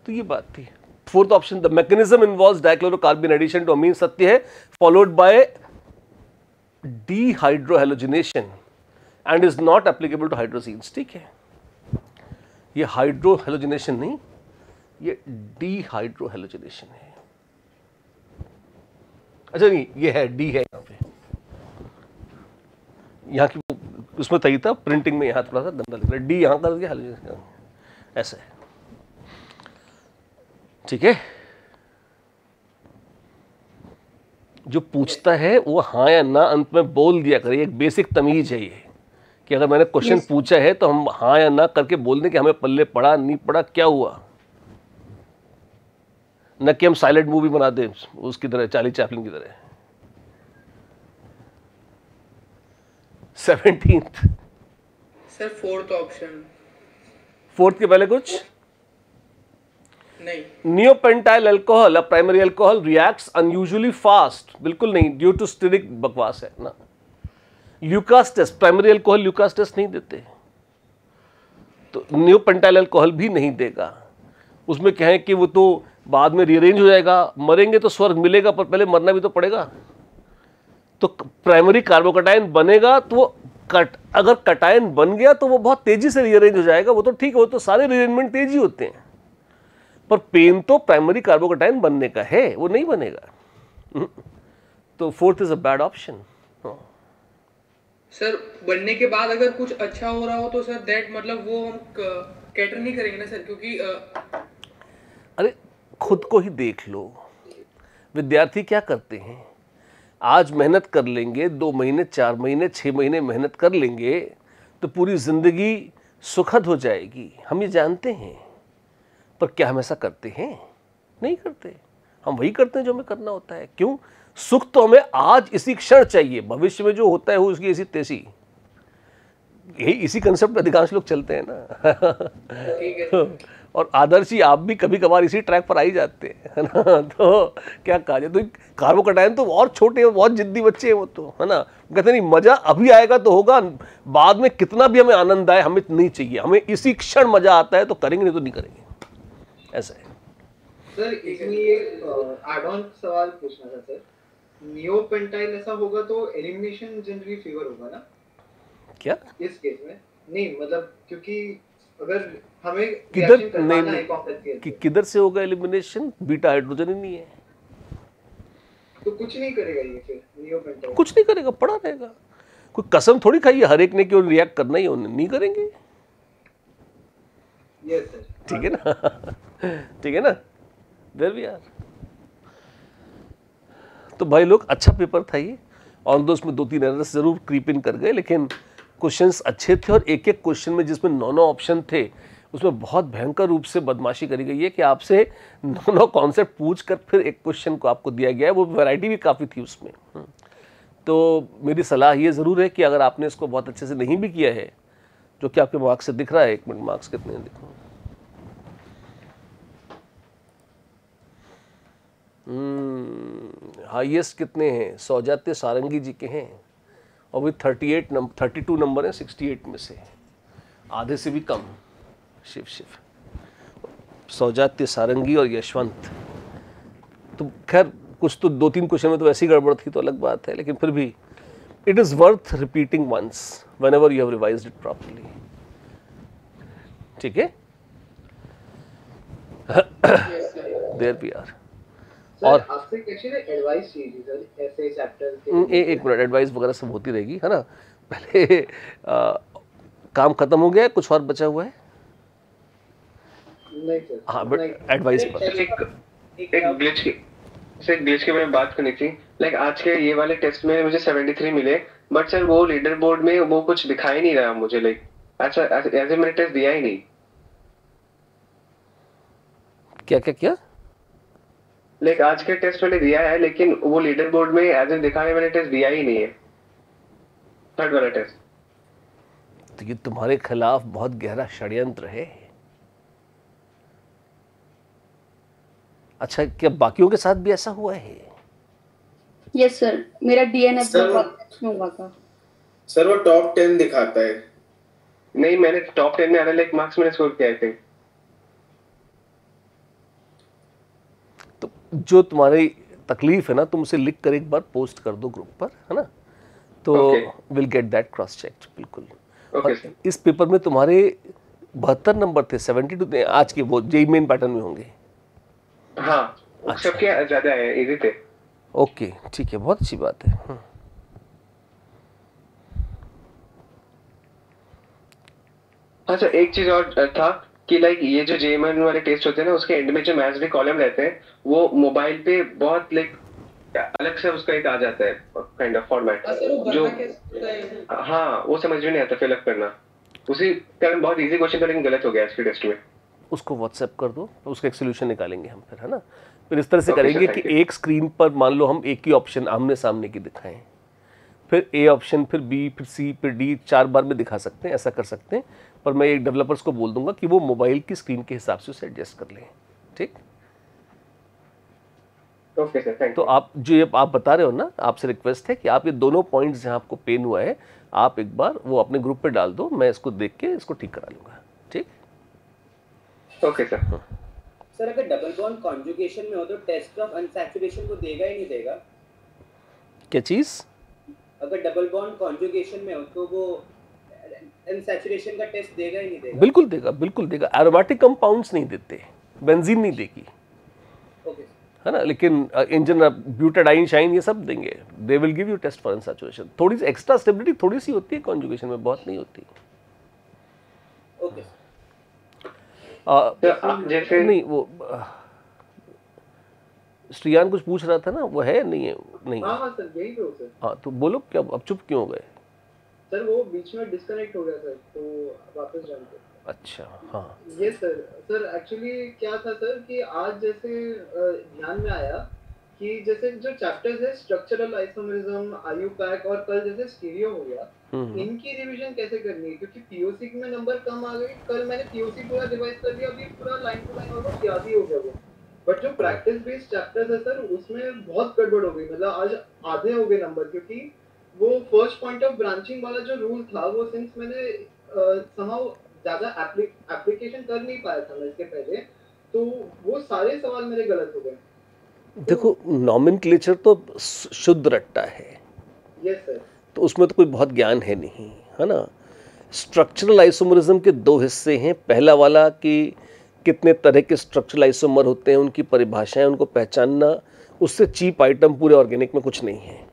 तो ये बात थी। Fourth option, the mechanism involves dichlorocarbene addition to amine, सत्य है, followed by dehydrohalogenation and is not applicable to hydrogens. ठीक है, ये हाइड्रोहेलोजिनेशन नहीं, ये डीहाइड्रोहेलोजिनेशन है। अच्छा नहीं, ये है डी है यहाँ पे, यहाँ की उसमें तय था, प्रिंटिंग में यहाँ थोड़ा सा गंदा लग रहा है, डी यहाँ कर दिया, हेलोजिनेशन ऐसा है। ठीक है, जो पूछता है वो हाँ या ना अंत में बोल दिया करे, एक बेसिक तमीज है ये, कि अगर मैंने क्वेश्चन पूछा है तो हम हाँ या ना करके बोल दें कि हमें पल्ले पड़ा नहीं पड़ा क्या हुआ, न कि हम साइलेंट मूवी बना दें उसकी तरह, चार्ली चैपलिन की तरह। 17th sir fourth option, fourth के पहले कुछ नहीं, neopentyl alcohol, a primary alcohol reacts unusually fast, बिल्कुल नहीं, ड्यू टू स्टेरिक, बकवास है ना। Lucas test, primary alcohol Lucas test नहीं देते, तो नियोपेंटाइल अल्कोहल भी नहीं देगा। उसमें क्या है कि वो तो बाद में रीअरेंज हो जाएगा, मरेंगे तो स्वर्ग मिलेगा, पर पहले मरना भी तो पड़ेगा। तो प्राइमरी कार्बोकटायन बनेगा तो वो अगर कटायन बन गया तो वो बहुत तेजी से रीअरेंज हो जाएगा, वो तो ठीक है, वो तो सारे रीअरेंजमेंट तेजी होते हैं, पर पेन तो प्राइमरी कार्बोकटायन बनने का है, वो नहीं बनेगा। तो fourth is a bad option. Sir बनने के बाद अगर कुछ अच्छा हो रहा हो तो सर दैट मतलब वो हम कैटर नहीं करेंगे ना सर, क्योंकि अरे खुद को ही देख लो, विद्यार्थी क्या करते हैं, आज मेहनत कर लेंगे, 2 महीने 4 महीने 6 महीने मेहनत कर लेंगे तो पूरी जिंदगी सुखद हो जाएगी, हम ये जानते हैं। पर क्या हम ऐसा करते हैं? नहीं करते। हम वही करते हैं जो हमें करना होता है। क्यों? सुख तो हमें आज इसी क्षण चाहिए, भविष्य में जो होता है वो उसकी ऐसी तैसी। यही इसी कंसेप्ट पे अधिकांश लोग चलते हैं ना। ठीक है। और आदर्श जी आप भी कभी कभार इसी ट्रैक पर आ ही जाते हैं, है ना। तो क्या कहा जाए, तो कार्बोकटायन तो और छोटे हैं, बहुत जिद्दी बच्चे हैं वो तो, है ना। कहते नहीं मजा अभी आएगा तो होगा, बाद में कितना भी हमें आनंद आए हमें नहीं चाहिए, हमें इसी क्षण मजा आता है तो करेंगे, नहीं तो नहीं करेंगे, ऐसा है। सर इसमें ये एड ऑन सवाल पूछना था सर, नियोपेंटाइल ऐसा होगा तो एलिमिनेशन जनरली फेवर होगा ना क्या इस केस में? नहीं मतलब क्योंकि अगर हमें किधर रिएक्शन करवाना है कॉम्प्लेक्स केस कि किधर से होगा एलिमिनेशन? बीटा हाइड्रोजन ही नहीं है, तो कुछ नहीं करेगा ये फिर नियोपेंटाइल। कुछ नहीं करेगा, पड़ा रहेगा। कोई कसम थोड़ी खाई है हर एक ने कि रिएक्ट करना ही है, उन्हें नहीं करेंगे। Yes sir. ठीक है ना। ठीक है ना, देयर वी आर। तो भाई लोग अच्छा पेपर था ये, और दोस्त में 2-3 एरर्स जरूर क्रीप इन कर गए, लेकिन क्वेश्चंस अच्छे थे। और एक एक क्वेश्चन में जिसमें 9 ऑप्शन थे उसमें बहुत भयंकर रूप से बदमाशी करी गई है कि आपसे 9 कॉन्सेप्ट पूछ कर फिर एक क्वेश्चन को आपको दिया गया है। वो वैरायटी भी काफ़ी थी उसमें। तो मेरी सलाह ये ज़रूर है कि अगर आपने इसको बहुत अच्छे से नहीं भी किया है, जो कि आपके मार्क्स से दिख रहा है, 1 मिनट मार्क्स कितने हैं देखो, हाईएस्ट कितने हैं? सौजात्य सारंगी जी के हैं, और भी 32 नंबर हैं 68 में से, आधे से भी कम। शिव सौजात्य सारंगी और यशवंत। तो खैर कुछ तो 2-3 क्वेश्चन में तो ऐसी गड़बड़ थी तो अलग बात है, लेकिन फिर भी it is worth repeating once whenever you have revised it properly. ठीक है, देयर वी आर। और आपसे क्वेश्चन है एडवाइस चाहिए सर ऐसे चैप्टर के। एक मिनट, एडवाइस वगैरह सब होती रहेगी, है ना। पहले काम खत्म हो गया है, कुछ और बचा हुआ है? नहीं सर। हाँ, बट एडवाइस पर एक ग्लिच के बारे में बात करनी थी। लाइक आज के ये वाले टेस्ट में मुझे 73 मिले, बट सर वो लीडर बोर्ड में वो कुछ दिखाई नहीं रहा मुझे। लाइक अच्छा ऐसे मैंने टेस्ट दिया ही नहीं। क्या लाइक आज के टेस्ट मैंने दिया है, लेकिन वो लीडर बोर्ड में एज ए दिखाने मैंने टेस्ट दिया ही नहीं है, थर्ड वाला टेस्ट। तो ये तुम्हारे खिलाफ बहुत गहरा षड्यंत्र है। अच्छा, क्या बाकियों के साथ भी ऐसा हुआ है? यस सर, मेरा डीएनएफ में हुआ था सर। वो टॉप 10 दिखाता है। नहीं, मैंने टॉप 10 में आने लाइक मार्क्स मैंने स्कोर किया थे। तो जो तुम्हारी तकलीफ है ना, तुम उसे लिख कर एक बार पोस्ट कर दो ग्रुप पर, है ना, तो will get that cross checked. बिल्कुल। ओके और इस पेपर में तुम्हारे 72 नंबर थे, 72 आज के, वो जेई मेन पैटर्न में होंगे। हाँ, अच्छा। सबके ज्यादा है, इजी थे। ओके, ठीक है, बहुत अच्छी बात है। अच्छा, एक चीज और था कि लाइक ये जो जेईई वाले टेस्ट होते हैं ना, उसके एंड में जो मैथ्स के कॉलम रहते हैं, वो मोबाइल पे बहुत लाइक अलग से उसका एक आ जाता है काइंड ऑफ फॉर्मेट, जो हाँ वो समझ में नहीं आता फिल अप करना। उसी कारण बहुत इजी क्वेश्चन था, लेकिन गलत हो गया इसके टेस्ट में। उसको व्हाट्सएप कर दो, तो उसका एक सोल्यूशन निकालेंगे हम फिर, है ना। फिर इस तरह से करेंगे कि एक स्क्रीन पर मान लो हम एक ही ऑप्शन आमने सामने की दिखाएं, फिर ए ऑप्शन, फिर बी, फिर सी, फिर डी, 4 बार में दिखा सकते हैं, ऐसा कर सकते हैं। पर मैं एक डेवलपर्स को बोल दूंगा कि वो मोबाइल की स्क्रीन के हिसाब से उसे एडजस्ट कर लें। ठीक, ओके सर, थैंक यू। तो आप जो ये आप बता रहे हो ना, आपसे रिक्वेस्ट है कि आप ये दोनों पॉइंट्स जहां आपको पेन हुआ है, आप एक बार वो अपने ग्रुप पे डाल दो, मैं इसको देख के इसको ठीक करा लूंगा। ठीक, ओके सर। सर अगर डबल बॉन्ड कॉन्जुगेशन में हो तो टेस्ट ऑफ अनसैचुरेशन को देगा ही नहीं देगा? क्या चीज? अगर डबल बॉन्ड कॉन्जुगेशन में हो तो वो अनसैचुरेशन का टेस्ट देगा ही नहीं देगा? बिल्कुल देगा, बिल्कुल देगा। एरोमेटिक कंपाउंड्स नहीं देते, बेंजीन नहीं देगी, ओके है ना, लेकिन इंजन, ब्यूटाडाइन, शाइन, ये सब देंगे। They will give you test for unsaturation. थोड़ी सी एक्स्ट्रा स्टेबिलिटी थोड़ी सी होती है कॉन्जुगेशन में, बहुत नहीं होती। ओके जैसे नहीं, वो श्रियान कुछ पूछ रहा था ना, वो है नहीं है? नहीं, हाँ सर, यही तो सर। हाँ, तो बोलो, क्या अब चुप क्यों हो गए? सर वो बीच में डिस्कनेक्ट हो गया सर, तो वापस जानते। अच्छा, हाँ ये सर एक्चुअली क्या था सर कि आज जैसे ध्यान में आया कि जैसे जो चैप्टर्स है स्ट्रक्चरल आइसोमेरिज्म, आयुपैक और कल जैसे स्टीरियो हो गया, इनकी रिवीजन कैसे करनी है? क्योंकि पीओसी में नंबर कम आ गए, कल मैंने पीओसी पूरा रिवाइज कर लिया, अभी पूरा लाइन टू लाइन ऑलमोस्ट याद ही हो गया वो। बट जो प्रैक्टिस बेस्ड चैप्टर्स है सर उसमें बहुत गड़बड़ हो गई, मतलब आज आधे हो गए नंबर, क्योंकि वो फर्स्ट पॉइंट ऑफ ब्रांचिंग वाला जो रूल था वो सिंस मैंने समहाउ ज्यादा एप्लीकेशन कर नहीं पाया था मैं इसके पहले, तो वो सारे सवाल मेरे गलत हो गए। देखो नॉमेनक्लेचर तो शुद्ध रट्टा है, यस सर। तो उसमें तो कोई बहुत ज्ञान है नहीं, है ना। स्ट्रक्चरल आइसोमरिज्म के दो हिस्से हैं। पहला वाला कि कितने तरह के स्ट्रक्चरल आइसोमर होते हैं, उनकी परिभाषाएं, उनको पहचानना। उससे चीप आइटम पूरे ऑर्गेनिक में कुछ नहीं है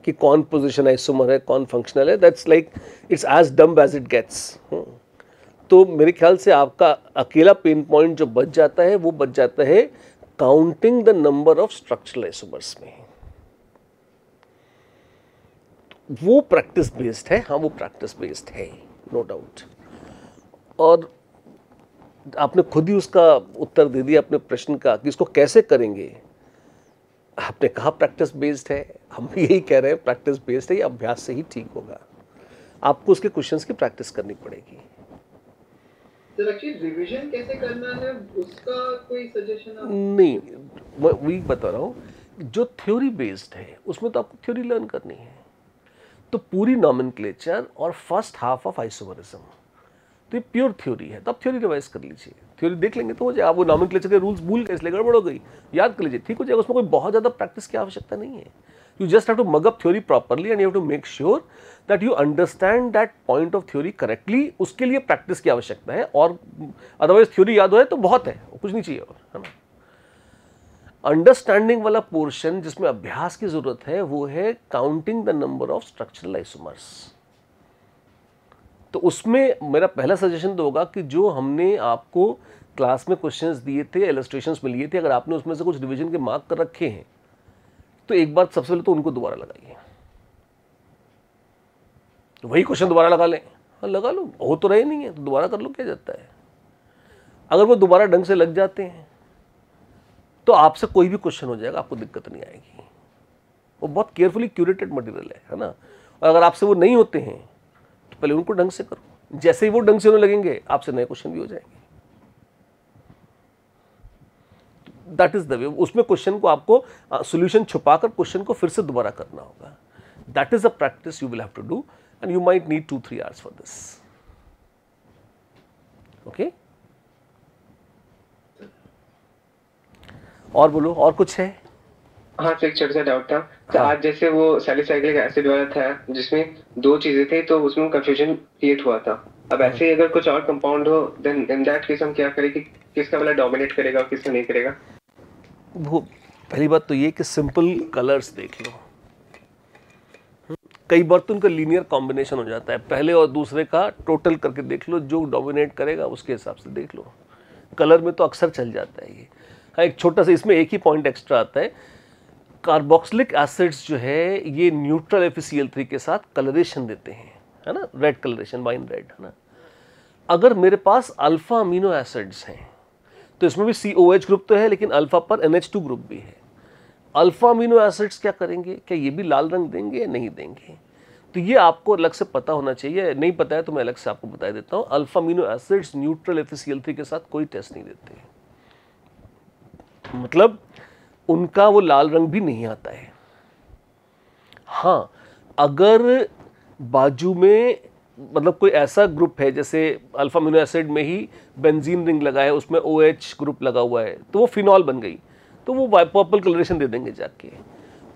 कि कौन पोजीशन आइसोमर है, कौन फंक्शनल है। That's like it's as dumb as it gets. तो मेरे ख्याल से आपका अकेला पेन पॉइंट जो बच जाता है वो बच जाता है counting the number of structural isomers में। वो प्रैक्टिस बेस्ड है, हाँ वो प्रैक्टिस बेस्ड है, नो डाउट। और आपने खुद ही उसका उत्तर दे दिया अपने प्रश्न का कि इसको कैसे करेंगे। आपने कहा प्रैक्टिस बेस्ड है, हम भी यही कह रहे हैं प्रैक्टिस बेस्ड है, ये अभ्यास से ही ठीक होगा। आपको उसके क्वेश्चंस की प्रैक्टिस करनी पड़ेगी। सर एक्चुअली रिवीजन कैसे करना है उसका कोई सजेशन आप? नहीं, मैं वही बता रहा हूँ, जो थ्योरी बेस्ड है उसमें तो आपको थ्योरी लर्न करनी है। तो पूरी नॉमेनक्लेचर और फर्स्ट हाफ ऑफ आइसोमरिज्म तो ये प्योर थ्योरी है, तो आप थ्योरी रिवाइज कर लीजिए, थ्योरी देख लेंगे तो हो जाए। आप वो नॉमेनक्लेचर के रूल्स भूल गए इसलिए गड़बड़ हो गई, याद कर लीजिए, ठीक हो जाएगा। उसमें कोई बहुत ज़्यादा प्रैक्टिस की आवश्यकता नहीं है। You just have to mug up theory properly and you have to make sure that you understand that point of theory correctly. उसके लिए प्रैक्टिस की आवश्यकता है, और अदरवाइज थ्योरी याद हो तो बहुत है, कुछ नहीं चाहिए और, है ना। अंडरस्टैंडिंग वाला पोर्शन जिसमें अभ्यास की जरूरत है वो है counting the number of structural isomers. तो उसमें मेरा पहला सजेशन तो होगा कि जो हमने आपको क्लास में क्वेश्चंस दिए थे, इलस्ट्रेशंस में लिए थे, अगर आपने उसमें से कुछ रिवीजन के मार्क कर रखे हैं तो एक बार सबसे पहले तो उनको दोबारा लगाइए। तो वही क्वेश्चन दोबारा लगा लें, हाँ लगा लो, हो तो रहे नहीं है तो दोबारा कर लो, क्या जाता है। अगर वो दोबारा ढंग से लग जाते हैं तो आपसे कोई भी क्वेश्चन हो जाएगा, आपको दिक्कत नहीं आएगी। वो बहुत केयरफुली क्यूरेटेड मटेरियल है ना। और अगर आपसे वो नहीं होते हैं तो पहले उनको ढंग से करो, जैसे ही वो ढंग से होने लगेंगे आपसे नए क्वेश्चन भी हो जाएंगे। That is the way. उसमें क्वेश्चन को आपको सॉल्यूशन छुपाकर क्वेश्चन को फिर से दोबारा करना होगा। That is a practice you will have to do and you might need 2-3 hours for this. Okay, और बोलो, और कुछ है? हाँ सर, एक छोटा सा डाउट था। तो आज जैसे वो सैलिसाइक्लिक एसिड वाला था जिसमें 2 चीजें थी, तो उसमें कंफ्यूजन क्रिएट हुआ था। अब ऐसे ही अगर कुछ और कंपाउंड हो देन इन दैट केस हम क्या करें कि किसका वाला डोमिनेट करेगा और किसका नहीं करेगा? वो पहली बात तो ये कि सिंपल कलर्स देख लो। कई बार तो उनका लीनियर कॉम्बिनेशन हो जाता है, पहले और दूसरे का टोटल करके देख लो, जो डोमिनेट करेगा उसके हिसाब से देख लो। कलर में तो अक्सर चल जाता है ये। हाँ, एक छोटा सा इसमें एक ही पॉइंट एक्स्ट्रा आता है। कार्बोक्सिलिक एसिड्स जो है ये न्यूट्रल FeCl3 के साथ कलरेशन देते हैं, है ना, रेड कलरेशन, वाइन रेड, है ना। अगर मेरे पास अल्फा अमीनो एसिड्स हैं तो इसमें भी COH ग्रुप तो है लेकिन अल्फा पर NH2 ग्रुप भी है। अल्फा अमीनो एसिड्स क्या करेंगे, क्या ये भी लाल रंग देंगे या नहीं देंगे? तो ये आपको अलग से पता होना चाहिए। नहीं पता है तो मैं अलग से आपको बता देता हूँ। Alpha amino acids neutral FeCl3 के साथ कोई टेस्ट नहीं देते, मतलब उनका वो लाल रंग भी नहीं आता है। हाँ, अगर बाजू में मतलब कोई ऐसा ग्रुप है जैसे अल्फा अमीनो एसिड में ही बेंजीन रिंग लगा है, उसमें OH ग्रुप लगा हुआ है, तो वो फिनॉल बन गई, तो वो पर्पल कलरेशन दे देंगे जाके।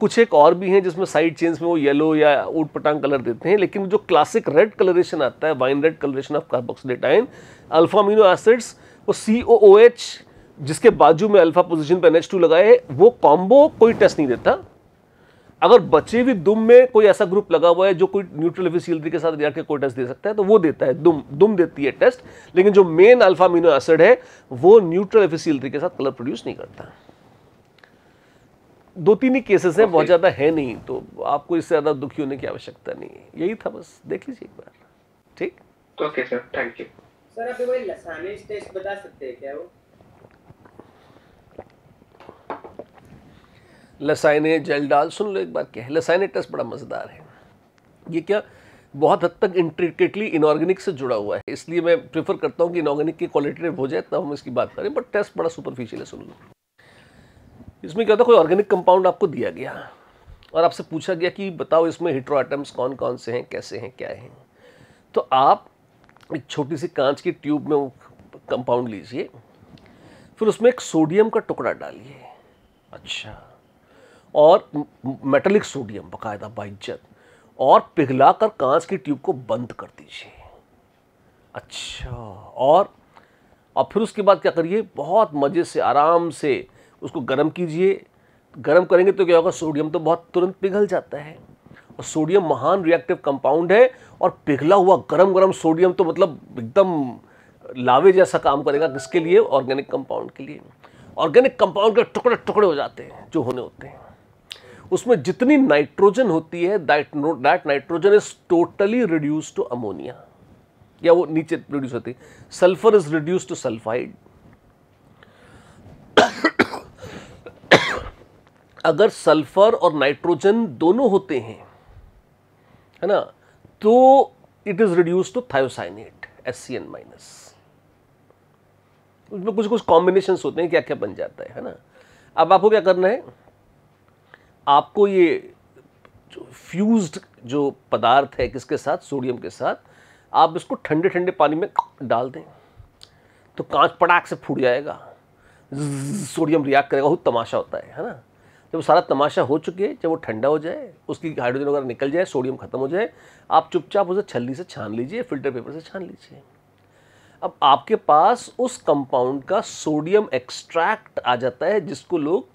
कुछ एक और भी हैं जिसमें साइड चेन्स में वो येलो या ऊट पटांग कलर देते हैं, लेकिन जो क्लासिक रेड कलरेशन आता है, wine red colouration of carboxylate ion, alpha amino acids, वो COOH जिसके बाजू में अल्फा पोजीशन पे NH2 लगाए, वो कॉम्बो कोई टेस्ट नहीं देता। अगर बचे हुए दुम में कोई ऐसा ग्रुप लगा हुआ है जो कोई न्यूट्रल FeCl3 के साथ रिएक्ट के कोई टेस्ट दे सकता है तो वो देता है, दुम देती है टेस्ट। लेकिन जो मेन अल्फा अमीनो एसिड है वो न्यूट्रल FeCl3 के साथ कलर प्रोड्यूस नहीं करता। 2-3 ही केसेस हैं, बहुत ज्यादा है नहीं, तो आपको इससे ज्यादा दुखी होने की आवश्यकता नहीं है। यही था, बस देख लीजिए एक बार। ठीक, okay sir, thank you. Sir अभी वही लसानेज टेस्ट बता सकते हैं क्या वो? लसाइने जेल्डाल, सुन लो एक बार क्या है। लसाइने टेस्ट बड़ा मज़ेदार है। ये क्या बहुत हद तक इंट्रिकेटली इनऑर्गेनिक से जुड़ा हुआ है, इसलिए मैं प्रेफर करता हूँ कि इनऑर्गेनिक की क्वालिटेटिव हो जाए तब हम इसकी बात करें, बट टेस्ट बड़ा सुपरफिशियल है। सुन लो, इसमें क्या होता है, कोई ऑर्गेनिक कंपाउंड आपको दिया गया और आपसे पूछा गया कि बताओ इसमें हेटेरो एटम्स कौन कौन से हैं, कैसे हैं, क्या हैं। तो आप एक छोटी सी कांच की ट्यूब में वो कंपाउंड लीजिए, फिर उसमें एक सोडियम का टुकड़ा डालिए, अच्छा, और मेटालिक सोडियम बाकायदा बाइज्जत, और पिघलाकर कांच की ट्यूब को बंद कर दीजिए, अच्छा। और फिर उसके बाद क्या करिए, बहुत मज़े से आराम से उसको गर्म कीजिए। गर्म करेंगे तो क्या होगा, सोडियम तो बहुत तुरंत पिघल जाता है, और सोडियम महान रिएक्टिव कंपाउंड है, और पिघला हुआ गरम गरम सोडियम तो मतलब एकदम लावे जैसा काम करेगा। किसके लिए? ऑर्गेनिक कंपाउंड के लिए। ऑर्गेनिक कंपाउंड के टुकड़े टुकड़े हो जाते हैं जो होने होते हैं। उसमें जितनी नाइट्रोजन होती है that nitrogen is totally reduce to ammonia, या वो नीचे रिड्यूस होती है। Sulphur is reduce to sulphide. अगर सल्फर और नाइट्रोजन दोनों होते हैं, है ना, तो it is reduce to thiocyanate HCN-। उसमें कुछ कुछ कॉम्बिनेशंस होते हैं, क्या क्या बन जाता है ना। अब आपको क्या करना है, आपको ये जो फ्यूज्ड जो पदार्थ है किसके साथ, सोडियम के साथ, आप इसको ठंडे ठंडे पानी में डाल दें तो कांच पटाख से फूट जाएगा, सोडियम रिएक्ट करेगा, बहुत तमाशा होता है ना। जब वो सारा तमाशा हो चुके, जब वो ठंडा हो जाए, उसकी हाइड्रोजन वगैरह निकल जाए, सोडियम खत्म हो जाए, आप चुपचाप उसे छलनी से छान लीजिए, फिल्टर पेपर से छान लीजिए। अब आपके पास उस कंपाउंड का सोडियम एक्सट्रैक्ट आ जाता है, जिसको लोग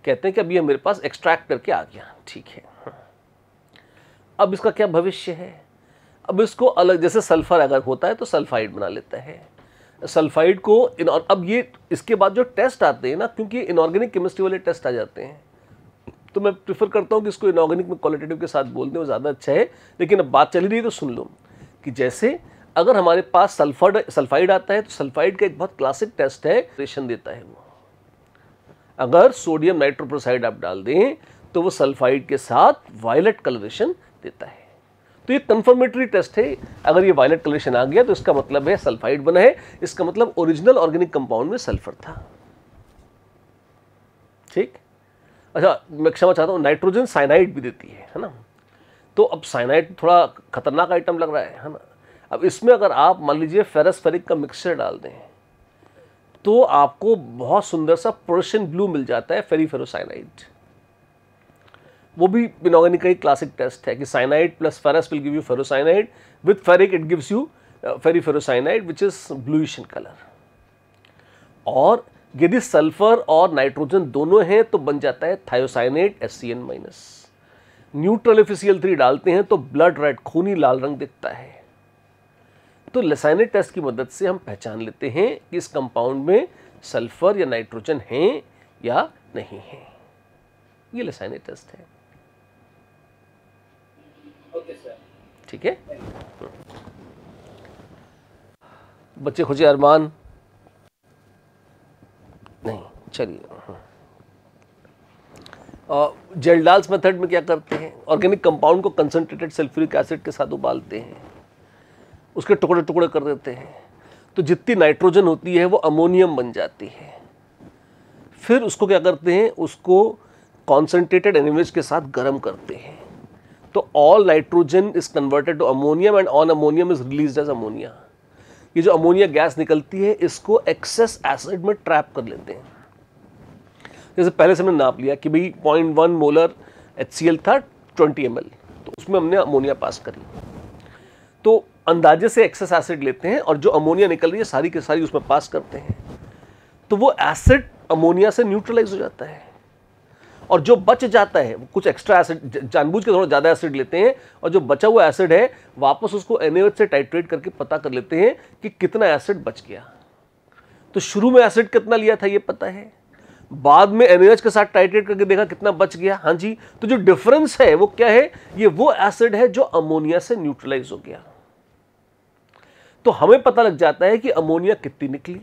कहते हैं कि अब ये मेरे पास एक्सट्रैक्ट करके आ गया, ठीक है। अब इसका क्या भविष्य है? अब इसको अलग, जैसे सल्फर अगर होता है तो सल्फाइड बना लेता है, सल्फाइड को अब ये इसके बाद जो टेस्ट आते हैं ना, क्योंकि इनऑर्गेनिक केमिस्ट्री वाले टेस्ट आ जाते हैं, तो मैं प्रेफर करता हूँ कि इसको इनऑर्गेनिक में क्वालिटेटिव के साथ बोल दें, वो ज़्यादा अच्छा है। लेकिन अब बात चली रही है तो सुन लो कि जैसे अगर हमारे पास सल्फाइड आता है तो सल्फाइड का एक बहुत क्लासिक टेस्ट है, रेशन देता है वो। अगर सोडियम नाइट्रोप्रोसाइड आप डाल दें तो वो सल्फाइड के साथ वायलेट कलरेशन देता है। तो ये कंफर्मेटरी टेस्ट है। अगर ये वायलेट कलरेशन आ गया तो इसका मतलब है सल्फाइड बना है, इसका मतलब ओरिजिनल ऑर्गेनिक कंपाउंड में सल्फर था, ठीक। अच्छा, मैं क्षमा चाहता हूँ, नाइट्रोजन साइनाइड भी देती है ना। तो अब साइनाइड थोड़ा खतरनाक आइटम लग रहा है ना। अब इसमें अगर आप मान लीजिए फेरस फेरिक का मिक्सचर डाल दें तो आपको बहुत सुंदर सा पर्शियन ब्लू मिल जाता है, फेरीफेरोसाइनाइड। वो भी इनऑर्गेनिक का एक क्लासिक टेस्ट है कि cyanide plus ferrous will give you ferrocyanide, with ferric it gives you ferriferrocyanide which is bluish in colour. और यदि सल्फर और नाइट्रोजन दोनों हैं तो बन जाता है थायोसाइनेट HCN-। न्यूट्रल FeCl3 डालते हैं तो ब्लड रेड, खूनी लाल रंग दिखता है। तो लसाइनेट टेस्ट की मदद से हम पहचान लेते हैं कि इस कंपाउंड में सल्फर या नाइट्रोजन हैं या नहीं है। ये लसाइनेट टेस्ट है, ओके सर, ठीक है। बच्चे खोजे अरमान नहीं, चलिए। जेल्डाल्स मेथड में क्या करते हैं, ऑर्गेनिक कंपाउंड को कंसंट्रेटेड सल्फ्यूरिक एसिड के साथ उबालते हैं, उसके टुकड़े टुकड़े कर देते हैं, तो जितनी नाइट्रोजन होती है वो अमोनियम बन जाती है। फिर उसको क्या करते हैं, उसको कॉन्सेंट्रेटेड NaOH के साथ गर्म करते हैं, तो all nitrogen is converted to ammonium and on ammonium is released as ammonia. ये जो अमोनिया गैस निकलती है इसको एक्सेस एसिड में ट्रैप कर लेते हैं। जैसे पहले से हमने नाप लिया कि भाई 0.1 मोलर HCl था 20 ml, तो उसमें हमने अमोनिया पास करी, तो अंदाजे से एक्सेस एसिड लेते हैं और जो अमोनिया निकल रही है सारी की सारी उसमें पास करते हैं, तो वो एसिड अमोनिया से न्यूट्रलाइज हो जाता है। और जो बच जाता है, कुछ एक्स्ट्रा एसिड, जानबूझ के थोड़ा ज़्यादा एसिड लेते हैं, और जो बचा हुआ एसिड है वापस उसको NaOH से टाइट्रेट करके पता कर लेते हैं कि कितना एसिड बच गया। तो शुरू में एसिड कितना लिया था ये पता है, बाद में NaOH के साथ टाइट्रेट करके देखा कितना बच गया, हाँ जी। तो जो डिफरेंस है वो क्या है, ये वो एसिड है जो अमोनिया से न्यूट्रलाइज हो गया। तो हमें पता लग जाता है कि अमोनिया कितनी निकली।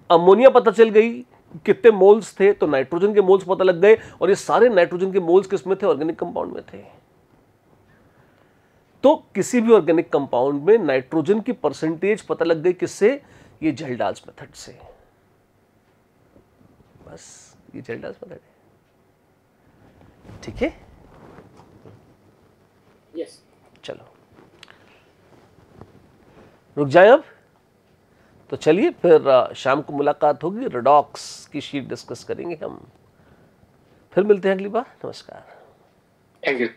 अमोनिया पता चल गई कितने मोल्स थे, तो नाइट्रोजन के मोल्स पता लग गए, और ये सारे नाइट्रोजन के मोल्स किसमें थे? ऑर्गेनिक कंपाउंड में थे। तो किसी भी ऑर्गेनिक कंपाउंड में नाइट्रोजन की परसेंटेज पता लग गई किससे? ये जेल्डाल्स मेथड से। बस ये जेल्डाल्स मेथड है, ठीक है। यस चलो रुक जाए अब। तो चलिए फिर शाम को मुलाकात होगी, रेडॉक्स की शीट डिस्कस करेंगे हम। फिर मिलते हैं अगली बार। नमस्कार। Thank you.